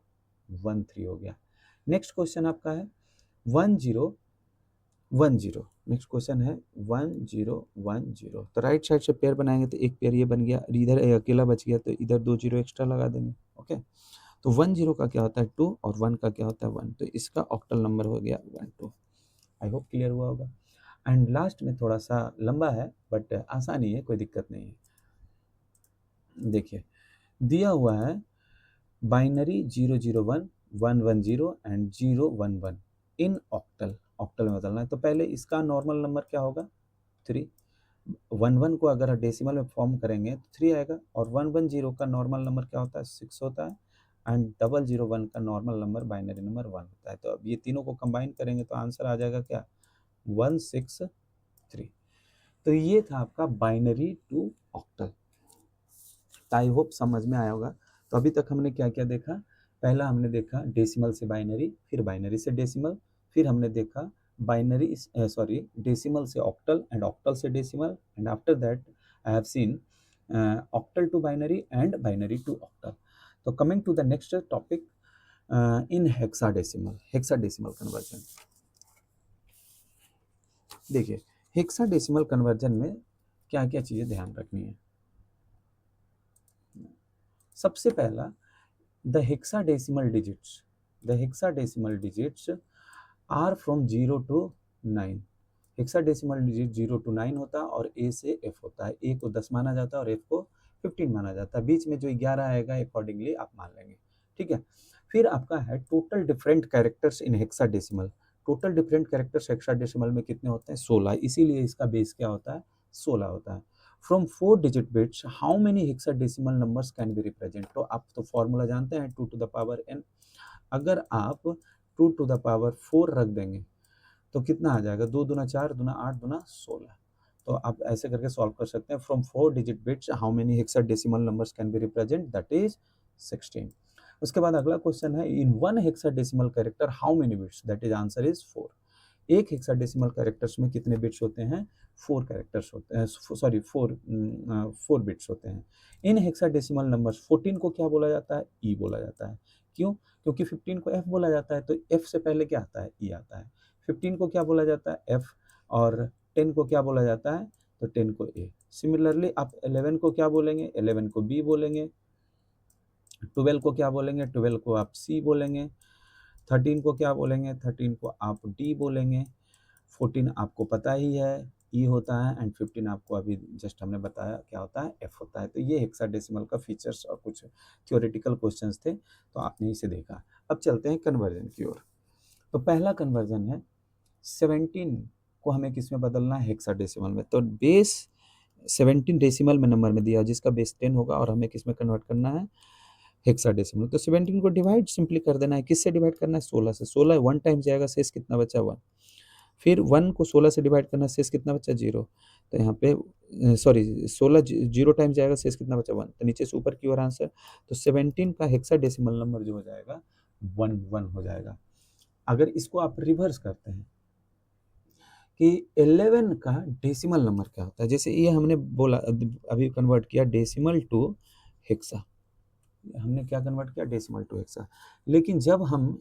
13 हो गया। नेक्स्ट क्वेश्चन आपका है 1010। नेक्स्ट क्वेश्चन है 1010। तो राइट साइड से पेयर बनाएंगे तो एक पेयर ये बन गया, इधर अकेला बच गया तो इधर 2 जीरो एक्स्ट्रा लगा देंगे। ओके, तो 10 का क्या होता है 2 और 1 का क्या होता है 1, तो इसका ऑक्टल नंबर हो गया 12। आई होप क्लियर हुआ होगा। एंड लास्ट में थोड़ा सा लंबा है बट आसानी है, कोई दिक्कत नहीं है। देखिए दिया हुआ है binary 001 110 and 011 in octal, octal में बदलना है। तो पहले इसका नॉर्मल नंबर क्या होगा, 3। 11 को अगर डेसिमल में फॉर्म करेंगे तो 3 आएगा, और 110 का नॉर्मल नंबर क्या होता है, 6 होता है, एंड 001 का नॉर्मल नंबर बाइनरी नंबर 1 होता है। तो अब ये तीनों को कंबाइन करेंगे तो आंसर आ जाएगा क्या, 163। तो ये था आपका binary to octal. I hope समझ में आया होगा। तो अभी तक हमने क्या क्या देखा, पहला हमने देखा डेसिमल से बाइनरी, फिर बाइनरी से डेसिमल, फिर हमने देखा बाइनरी डेसिमल से ऑक्टल एंड ऑक्टल से decimal, and after that I have seen octal to binary and binary to octal. तो coming to the next topic in hexadecimal, hexadecimal conversion. देखिए hexadecimal conversion में क्या क्या चीज़ें ध्यान रखनी है। सबसे पहला the hexadecimal digits are from 0 to 9। Hexadecimal digit 0 to 9 होता है और A से F होता है। A को 10 माना जाता है और F को 15 माना जाता है। बीच में जो 11 आएगा अकॉर्डिंगली आप मान लेंगे, ठीक है। फिर आपका है total different characters in hexadecimal. Total different characters hexadecimal में कितने होते हैं, 16, इसीलिए इसका बेस क्या होता है, 16 होता है। From 4 digit bits how many hexadecimal numbers can B represent. तो आप तो फॉर्मूला जानते हैं 2 to the power n। अगर आप 2 to the power 4 रख देंगे तो कितना आ जाएगा, 2 दूना 4, दूना 8, दूना 16। तो आप ऐसे करके सॉल्व कर सकते हैं। From 4 digit bits how many hexadecimal numbers can B represent, that is 16। उसके बाद अगला क्वेश्चन है, इन 1 hexadecimal character how many bits, that is answer is 4। एक हेक्साडेसिमल कैरेक्टर्स में कितने बिट्स होते हैं, 4 कैरेक्टर्स होते हैं, सॉरी 4 बिट्स होते हैं। इन हेक्साडेसिमल नंबर्स 14 को क्या बोला जाता है, ई बोला जाता है। क्यों, क्योंकि 15 को एफ बोला जाता है, तो एफ से पहले क्या आता है, ई आता है। 15 को क्या बोला जाता है, एफ, और 10 को क्या बोला जाता है, तो 10 को ए। सिमिलरली आप 11 को क्या बोलेंगे, 11 को बी बोलेंगे। 12 को क्या बोलेंगे, 12 को आप सी बोलेंगे। 13 को क्या बोलेंगे, 13 को आप डी बोलेंगे। 14 आपको पता ही है ई होता है, एंड 15 आपको अभी जस्ट हमने बताया क्या होता है, एफ होता है। तो ये हेक्साडेसिमल का फीचर्स और कुछ थ्योरेटिकल क्वेश्चंस थे, तो आपने इसे देखा। अब चलते हैं कन्वर्जन की ओर। तो पहला कन्वर्जन है 17 को हमें किस में बदलना है, हेक्साडेसिमल में। तो बेस 17 डेसिमल में नंबर में दिया, जिसका बेस 10 होगा, और हमें किस में कन्वर्ट करना है, हेक्साडेसिमल। तो 17 को डिवाइड सिंपली कर देना है, किससे डिवाइड करना है, 16 से। 16 1 टाइम जाएगा, शेष कितना बचा, 1। फिर 1 को 16 से डिवाइड करना, शेष कितना बचा, 0। तो यहाँ पे सॉरी 16 0 टाइम जाएगा, शेष कितना बचा, 1। तो नीचे से ऊपर की ओर आंसर। तो 17 का हेक्साडेसिमल नंबर जो हो जाएगा 1 हो जाएगा। अगर इसको आप रिवर्स करते हैं कि 11 का डेसिमल नंबर क्या होता है, जैसे ये हमने बोला अभी कन्वर्ट किया डेसिमल टू हेक्सा, हमने क्या कन्वर्ट किया, डेसिमल टू हेक्सा। लेकिन जब हम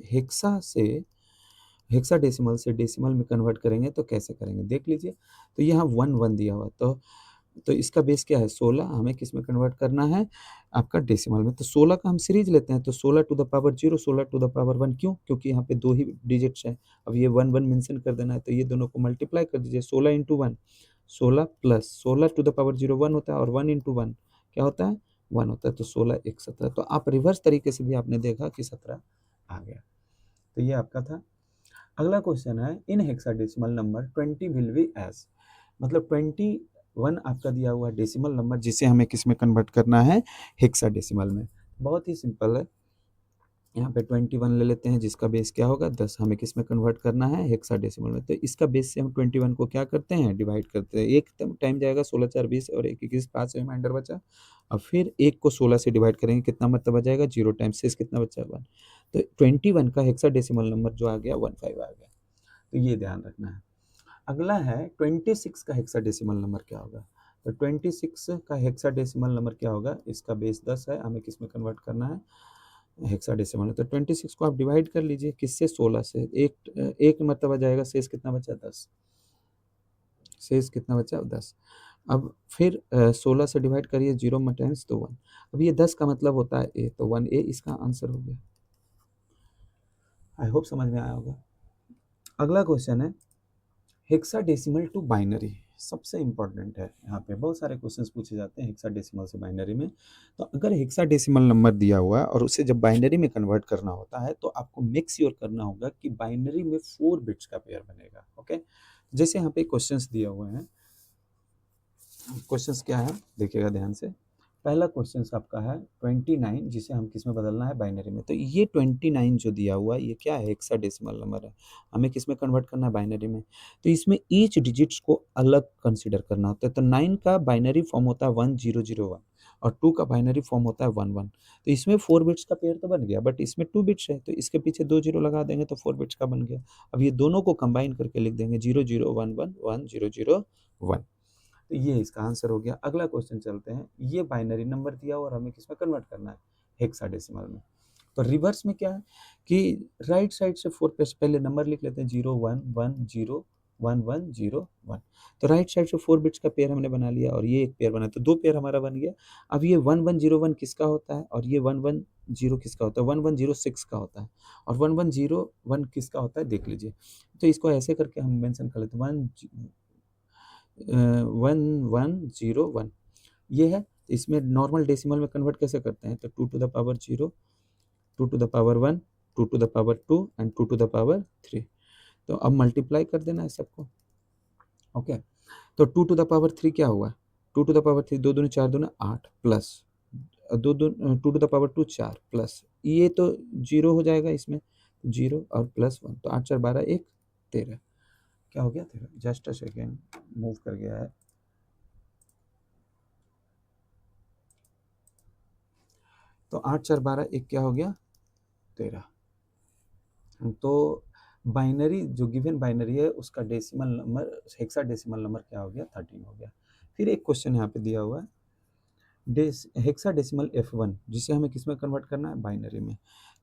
हेक्साडेसिमल से डेसिमल में कन्वर्ट करेंगे तो कैसे करेंगे, देख लीजिए। तो यहाँ 1 दिया हुआ, तो इसका बेस क्या है, 16। हमें किस में कन्वर्ट करना है, आपका डेसिमल में। तो 16 का हम सीरीज लेते हैं, तो 16 to the power 0, 16 to the power 1। क्यों, क्योंकि यहाँ पे 2 ही डिजिट्स हैं। अब ये 1 मेंशन कर देना है, तो ये दोनों को मल्टीप्लाई कर दीजिए। 16 into 1 16 plus 16 to the power 0 1 होता है, और 1 इंटू 1 क्या होता है, 1 होता है। तो 16 1 17। तो आप रिवर्स तरीके से भी आपने देखा कि 17 आ गया। तो ये आपका था। अगला क्वेश्चन है, in hexadecimal number 20 will be as, मतलब 21 आपका दिया हुआ डेसिमल नंबर, जिसे हमें किस में कन्वर्ट करना है, हेक्साडेसिमल में। बहुत ही सिंपल है, यहाँ पे 21 ले लेते हैं, जिसका बेस क्या होगा, 10। हमें किस में कन्वर्ट करना है, हेक्साडेसिमल में। तो इसका बेस से हम 21 को क्या करते हैं, डिवाइड करते हैं। एक टाइम जाएगा, 16 4 20, और 1 21 5 रिमाइंडर बचा। अब फिर 1 को 16 से डिवाइड करेंगे, कितना मतलब आ जाएगा, 0 टाइम, शेष कितना बचा, 1। तो 21 का हेक्साडेसिमल नंबर जो आ गया 15 आ गया। तो ये ध्यान रखना है। अगला है 26 का हेक्साडेसिमल नंबर क्या होगा। तो 26 का हेक्साडेसिमल नंबर क्या होगा, इसका बेस 10 है, हमें किस में कन्वर्ट करना है, हेक्साडेसिमल में। तो 26 को आप डिवाइड कर लीजिए, किससे, 16 से। एक मरतबा जाएगा, शेष कितना बचा, 10। शेष कितना बचा, 10। अब फिर 16 से डिवाइड करिए, 0 टाइम्स तो 1। अब ये 10 का मतलब होता है ए, तो 1 ए इसका आंसर हो गया। आई होप समझ में आया होगा। अगला क्वेश्चन है हेक्साडेसिमल टू बाइनरी, सबसे इंपॉर्टेंट है। यहाँ पे बहुत सारे क्वेश्चंस पूछे जाते हैं हेक्साडेसिमल से बाइनरी में। तो अगर हेक्साडेसिमल नंबर दिया हुआ है और उसे जब बाइनरी में कन्वर्ट करना होता है, तो आपको मेक श्योर करना होगा कि बाइनरी में 4 बिट्स का पेयर बनेगा। ओके, जैसे यहाँ पे क्वेश्चंस दिए हुए हैं, क्वेश्चंस क्या है देखिएगा ध्यान से। पहला क्वेश्चन आपका है 29, जिसे हम किस में बदलना है, बाइनरी में। तो ये 29 जो दिया हुआ है, ये क्या है, हेक्साडेसिमल नंबर है, हमें किस में कन्वर्ट करना है, बाइनरी में। तो इसमें ईच डिजिट्स को अलग कंसीडर करना होता है। तो 9 का बाइनरी फॉर्म होता है 1001, और 2 का बाइनरी फॉर्म होता है 11। तो इसमें 4 बिट्स का पेयर तो बन गया, बट इसमें 2 बिट्स है, तो इसके पीछे 2 जीरो लगा देंगे तो 4 बिट्स का बन गया। अब ये दोनों को कंबाइन करके लिख देंगे 0011 1001। तो ये इसका आंसर हो गया। अगला क्वेश्चन चलते हैं, ये बाइनरी नंबर दिया और हमें किस में कन्वर्ट करना है, हेक्साडेसिमल में। तो रिवर्स में क्या है कि राइट साइड से 4 पे पहले नंबर लिख लेते हैं, 01101101। तो राइट साइड से 4 बिट्स का पेयर हमने बना लिया, और ये एक पेयर बना, तो 2 पेयर हमारा बन गया। अब ये 1101 किसका होता है, और ये 110 किसका होता है, 1106 का होता है, और 1101 किसका होता है, देख लीजिए। तो इसको ऐसे करके हम मेंशन कर लेते हैं, 1101 ये है। इसमें नॉर्मल डेसिमल में कन्वर्ट कैसे करते हैं, तो 2 to the power 0, 2 to the power 1, 2 to the power 2 and 2 to the power 3। तो अब मल्टीप्लाई कर देना है सबको। ओके, तो 2 टू द पावर 3 क्या हुआ, 2 टू द पावर 3, 2 दूनी 4 दूना 8, plus 2 to the power 2 4, plus ये तो 0 हो जाएगा इसमें, 0 और +1, तो 8 4 12 1 13। क्या हो गया तेरा, जस्ट अ सेकेंड, मूव कर गया है। तो 8 4 12 एक क्या हो गया 13। तो बाइनरी जो गिवन बाइनरी है उसका डेसिमल नंबर, हेक्साडेसिमल नंबर क्या हो गया 13 हो गया। फिर एक क्वेश्चन यहाँ पे दिया हुआ है हेक्साडेसिमल F1, जिसे हमें किस में कन्वर्ट करना है, बाइनरी में।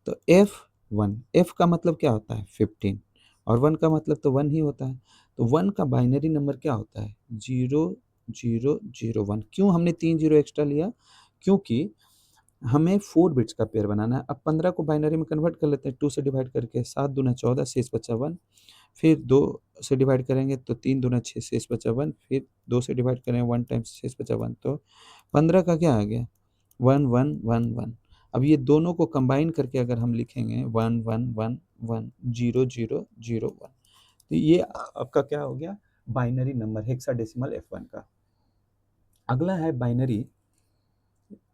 तो F1, F का मतलब क्या होता है 15, और 1 का मतलब तो 1 ही होता है। तो 1 का बाइनरी नंबर क्या होता है 0001। क्यों हमने 3 जीरो एक्स्ट्रा लिया, क्योंकि हमें 4 बिट्स का पेयर बनाना है। अब 15 को बाइनरी में कन्वर्ट कर लेते हैं 2 से डिवाइड करके, 7 दूना 14 शेष बचा 1। फिर 2 से डिवाइड करेंगे तो 3 दूना 6 शेष बचा 1। फिर 2 से डिवाइड करेंगे 1 टाइम्स शेष बचा 1। तो 15 का क्या आ गया 1111। अब ये दोनों को कंबाइन करके अगर हम लिखेंगे 1111100001, तो ये आपका क्या हो गया बाइनरी नंबर हेक्साडेसिमल F1 का। अगला है बाइनरी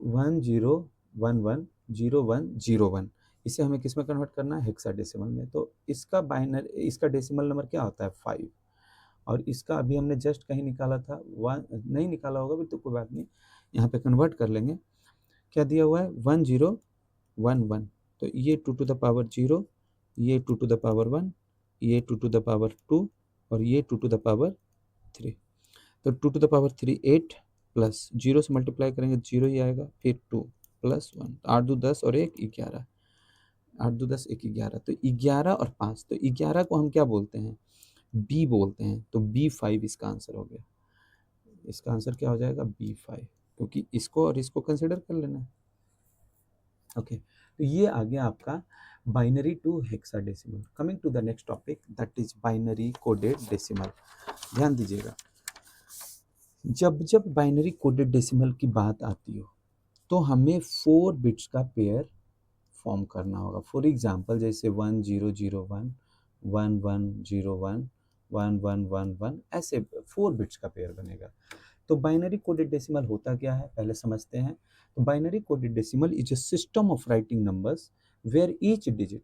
10110101। इसे हमें किस में कन्वर्ट करना है हेक्साडेसिमल में। तो इसका बाइनरी, इसका डेसिमल नंबर क्या होता है 5, और इसका अभी हमने जस्ट कहीं निकाला था 1, नहीं निकाला होगा भी तो कोई बात नहीं, यहाँ पे कन्वर्ट कर लेंगे। क्या दिया हुआ है 1011, तो ये 2 टू द पावर 0, ये 2 टू द पावर 1, ये 2 टू द पावर 2, और ये 2 टू द पावर 3। तो 2 टू द पावर 3 8, प्लस 0 से मल्टीप्लाई करेंगे 0 ही आएगा, फिर 2 प्लस 1, 8 2 10 और 1 11, 8 2 10 1 11, तो 11 और 5। तो 11 को हम क्या बोलते हैं बी बोलते हैं, तो B5 इसका आंसर हो गया। इसका आंसर क्या हो जाएगा B5, क्योंकि इसको और इसको कंसिडर कर लेना है। ओके, तो ये आ गया आपका binary to hexadecimal. Coming to the next topic, that is binary coded decimal. ध्यान दीजिएगा, जब जब बाइनरी कोडेड डेसिमल की बात आती हो तो हमें 4 बिट्स का पेयर फॉर्म करना होगा। फॉर एग्जांपल जैसे 1001, 1101, 1111, ऐसे 4 बिट्स का पेयर बनेगा। तो बाइनरी कोडेड डेसिमल होता क्या है पहले समझते हैं। तो binary coded decimal is a system of writing numbers where each digit,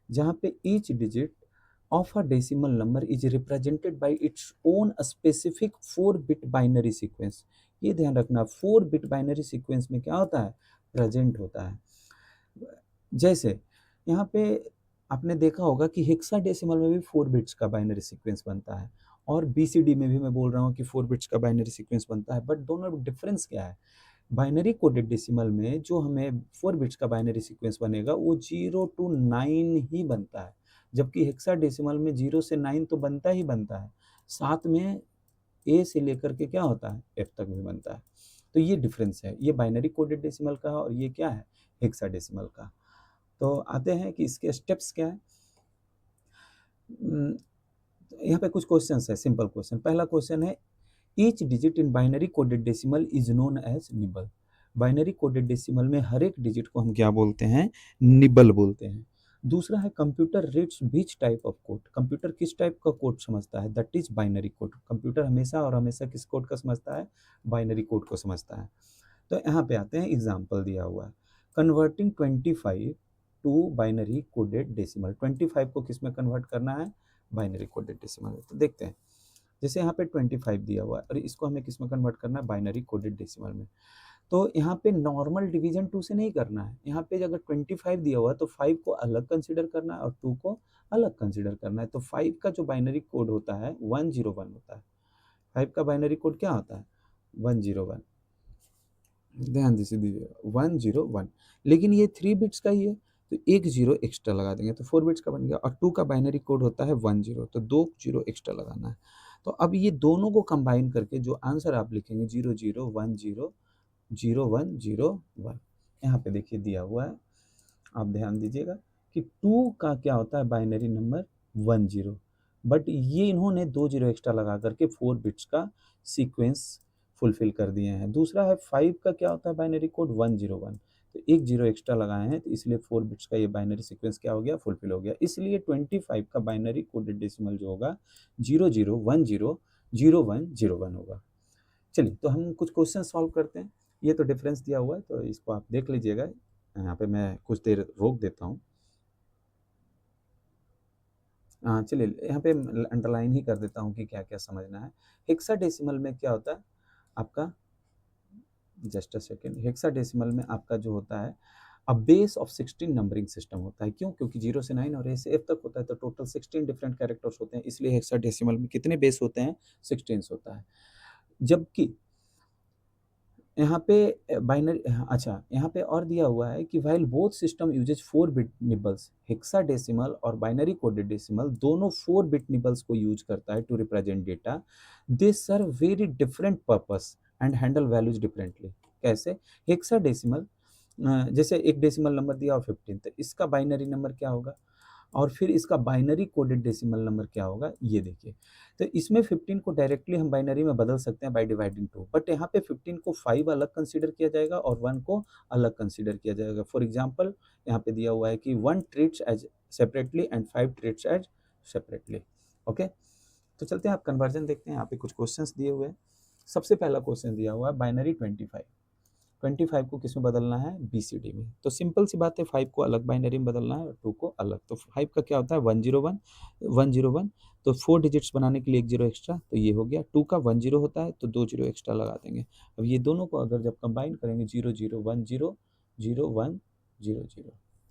जहाँ पे each digit of a decimal number is represented by its own specific 4-bit binary sequence। ये ध्यान रखना 4-bit binary sequence में क्या होता है प्रेजेंट होता है। जैसे यहाँ पे आपने देखा होगा कि हेक्साडेसिमल में भी 4 बिट्स का बाइनरी सीक्वेंस बनता है, और बीसीडी में भी मैं बोल रहा हूँ कि 4 बिट्स का बाइनरी सीक्वेंस बनता है, बट दोनों में डिफरेंस क्या है। बाइनरी कोडेड डेसिमल में जो हमें 4 बिट्स का बाइनरी सीक्वेंस बनेगा वो 0 to 9 ही बनता है, जबकि हेक्साडेसिमल में 0 से 9 तो बनता ही बनता है, साथ में ए से लेकर के क्या होता है एफ तक भी बनता है। तो ये डिफरेंस है, ये बाइनरी कोडेड डेसिमल का और ये क्या है हेक्साडेसिमल का। तो आते हैं कि इसके स्टेप्स क्या है। यहाँ पे कुछ क्वेश्चंस है, सिंपल क्वेश्चन। पहला क्वेश्चन है each digit in binary coded decimal is known as nibble. Binary coded decimal में हर एक डिजिट को हम क्या बोलते हैं निबल बोलते हैं। दूसरा है computer reads which type of code. Computer किस टाइप का कोड समझता है that is binary code. Computer हमेशा और हमेशा किस कोड का समझता है बाइनरी कोड को समझता है। तो यहाँ पे आते हैं एग्जाम्पल दिया हुआ है converting 25 to binary coded decimal. 25 को किस में कन्वर्ट करना है बाइनरी कोडेड डेसिमल। तो देखते हैं जैसे यहाँ पे 25 दिया हुआ है और इसको हमें किस में कन्वर्ट करना है बाइनरी कोडेड डेसिमल में। तो यहाँ पे नॉर्मल डिवीजन 2 से नहीं करना है। यहाँ पे अगर 25 दिया हुआ है तो 5 को अलग कंसिडर करना है और 2 को अलग कंसिडर करना है। तो 5 का जो बाइनरी कोड होता है 101 होता है। 5 का बाइनरी कोड क्या होता है 101। ध्यान दीजिए 101, लेकिन ये 3 बिट्स का ही है तो एक जीरो एक्स्ट्रा लगा देंगे तो 4 बिट्स का बन गया। और 2 का बाइनरी कोड होता है 10, तो 2 जीरो एक्स्ट्रा लगाना है। तो अब ये दोनों को कंबाइन करके जो आंसर आप लिखेंगे 00100101। यहाँ पे देखिए दिया हुआ है, आप ध्यान दीजिएगा कि 2 का क्या होता है बाइनरी नंबर 10, बट ये इन्होंने 2 जीरो एक्स्ट्रा लगा करके 4 बिट्स का सीक्वेंस फुलफिल कर दिए हैं। दूसरा है 5 का क्या होता है बाइनरी कोड 101, तो एक जीरो एक्स्ट्रा लगाए हैं तो इसलिए 4 बिट्स का ये बाइनरी सीक्वेंस क्या हो गया फुलफिल हो गया। इसलिए 25 का बाइनरी कोडेड डेसिमल जो होगा 00100101 होगा। चलिए तो हम कुछ क्वेश्चन सॉल्व करते हैं। ये तो डिफरेंस दिया हुआ है तो इसको आप देख लीजिएगा। यहाँ पे मैं कुछ देर रोक देता हूँ। चलिए यहाँ पे अंडरलाइन ही कर देता हूँ कि क्या क्या समझना है। हेक्साडेसिमल में क्या होता है आपका, जस्ट अ सेकेंड, हेक्साडेसिमल में आपका जो होता है a base of 16 numbering system होता है। क्यों? क्योंकि 0 से 9 और ए से एफ तक होता है, तो टोटल 16 डिफरेंट कैरेक्टर्स होते हैं, इसलिए हेक्साडेसिमल में कितने बेस होते हैं? 16 होता है। जबकि यहाँ पे बाइनरी, अच्छा यहाँ पे और दिया हुआ है कि while both system uses 4 bit nibbles, hexadecimal और बाइनरी कोडेड डेसिमल दोनों 4 बिट निबल्स को यूज करता है to represent data. They serve very different purpose and handle values differently. कैसे? हेक्साडेसिमल, जैसे एक डेसिमल नंबर दिया हो 15, तो इसका बाइनरी नंबर क्या होगा और फिर इसका बाइनरी कोडेड डेसिमल नंबर क्या होगा, ये देखिए। तो इसमें 15 को डायरेक्टली हम बाइनरी में बदल सकते हैं बाय डिवाइडिंग 2, बट यहाँ पे 15 को 5 अलग कंसीडर किया जाएगा और 1 को अलग कंसीडर किया जाएगा। फॉर एग्जांपल यहाँ पे दिया हुआ है कि 1 treats as separately and 5 treats as separately. Okay, तो चलते हैं, आप कन्वर्जन देखते हैं। यहाँ पे कुछ क्वेश्चंस दिए हुए हैं। सबसे पहला क्वेश्चन दिया हुआ है बाइनरी 25 को किस में बदलना है? बीसीडी में। तो सिंपल सी बात है, 5 को अलग बाइनरी में बदलना है और 2 को अलग। तो 5 का क्या होता है? 101 101, तो 4 डिजिट्स बनाने के लिए एक जीरो एक्स्ट्रा, तो ये हो गया। 2 का 10 होता है तो 2 जीरो एक्स्ट्रा लगा देंगे। अब ये दोनों को अगर जब कंबाइन करेंगे 0 0 1 0 0 1 0 0,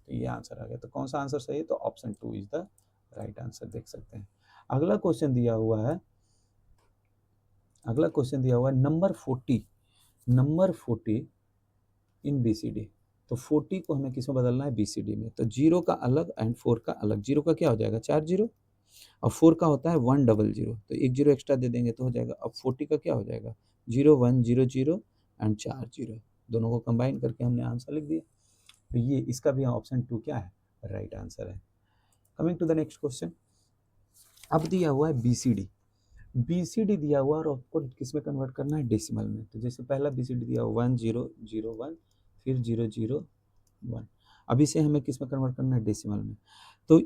तो ये आंसर आ गया। तो कौन सा आंसर सही है? तो option 2 is the right answer. देख सकते हैं। अगला क्वेश्चन दिया हुआ है, नंबर 40 इन बीसीडी। तो 40 को हमें किस में बदलना है? बीसीडी में। तो 0 का अलग एंड 4 का अलग। 0 का क्या हो जाएगा? 4 0, और 4 का होता है 100, तो एक जीरो एक्स्ट्रा दे देंगे तो हो जाएगा। अब 40 का क्या हो जाएगा? 0 1 0 0 एंड 4 0, दोनों को कंबाइन करके हमने आंसर लिख दिया। तो ये इसका भी ऑप्शन 2 क्या है? राइट आंसर है। Coming to the next question. अब दिया हुआ है बीसीडी। बीसीडी दिया हुआ और आपको किस में कन्वर्ट करना है? डेसिमल में। तो जैसे पहला बीसीडी दिया हुआ 1 0 0 1, फिर 0 0 1। अब इसे हमें किस में कन्वर्ट करना है? डेसिमल में। तो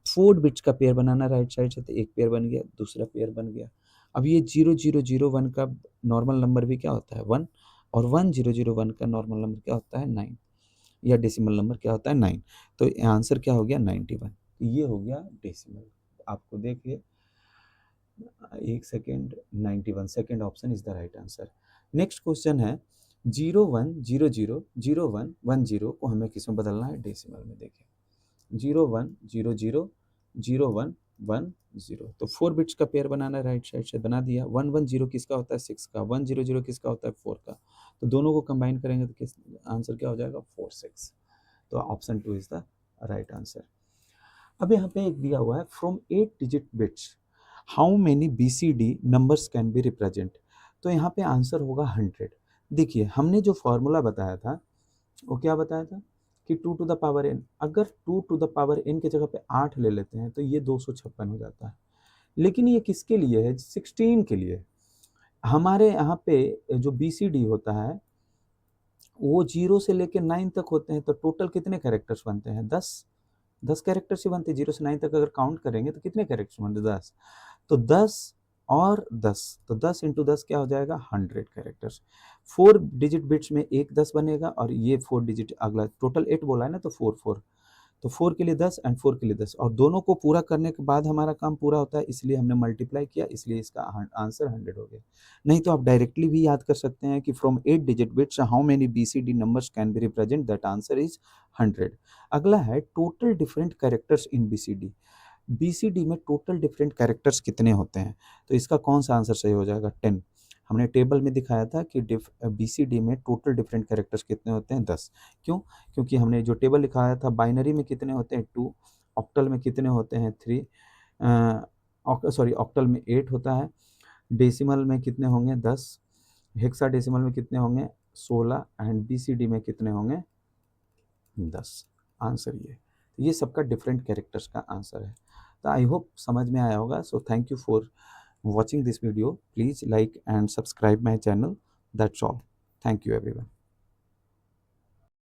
4 बिट्स का पेयर बनाना राइट साइड से, तो एक पेयर बन गया, दूसरा पेयर बन गया। अब ये 0 0 0 1 का नॉर्मल नंबर भी क्या होता है? 1, और 1 0 0 1 का नॉर्मल नंबर क्या होता है? 9, या डेसिमल नंबर क्या होता है? 9। तो आंसर क्या हो गया? 91। ये हो गया डेसिमल। आपको देखिए, एक second, 91, second option is the right answer. Next question है 0 1 0 0 0 1 1 0 को हमें किस में बदलना है? डेसिमल में। देखिए 0 1 0 0 0 1 1 0, तो 4 बिट्स का पेयर बनाना है, राइट साइड से बना दिया। 1 1 0 किसका होता है? 6 का। 1 0 0 किसका होता है? 4 का। तो दोनों को कंबाइन करेंगे तो किस आंसर क्या हो जाएगा? 4 6। तो option 2 is the right answer. अब यहाँ पे एक दिया हुआ है from 8 digit bits how many BCD numbers can B represent. तो यहाँ पे आंसर होगा 100। देखिए हमने जो फॉर्मूला बताया था वो क्या बताया था कि 2 टू द पावर n, अगर 2 टू द पावर n की जगह पे 8 ले लेते हैं तो ये 256 हो जाता है। लेकिन ये किसके लिए है? 16 के लिए। हमारे यहाँ पे जो बीसीडी होता है वो 0 से लेकर 9 तक होते हैं, तो टोटल कितने कैरेक्टर्स बनते हैं? 10 कैरेक्टर्स ही बनते हैं। 0 से 9 तक अगर काउंट करेंगे तो कितने कैरेक्टर्स बनते हैं? 10। तो 10 और 10, तो 10 इंटू 10 क्या हो जाएगा? 100 कैरेक्टर्स। 4 डिजिट बिट्स में एक 10 बनेगा और ये 4 डिजिट अगला, टोटल 8 बोला है ना, तो 4 4, तो 4 के लिए 10 एंड 4 के लिए 10, और दोनों को पूरा करने के बाद हमारा काम पूरा होता है, इसलिए हमने मल्टीप्लाई किया, इसलिए इसका आंसर 100 हो गया। नहीं तो आप डायरेक्टली भी याद कर सकते हैं कि from 8 digit bits how many BCD numbers can B represent, that answer is 100। अगला है total different characters in BCD. BCD में टोटल डिफरेंट कैरेक्टर्स कितने होते हैं? तो इसका कौन सा आंसर सही हो जाएगा? 10। हमने टेबल में दिखाया था कि बीसीडी में टोटल डिफरेंट कैरेक्टर्स कितने होते हैं? 10। क्यों? क्योंकि हमने जो टेबल लिखाया था बाइनरी में कितने होते हैं? 2, ऑक्टल में कितने होते हैं? 3, सॉरी ऑक्टल में 8 होता है, डेसिमल में कितने होंगे? 10, हेक्साडेसिमल में कितने होंगे? 16, एंड बीसीडी में कितने होंगे? 10। आंसर ये सबका डिफरेंट कैरेक्टर्स का आंसर है। तो आई होप समझ में आया होगा। So thank you for watching this video. Please like and subscribe my channel. That's all. Thank you everyone.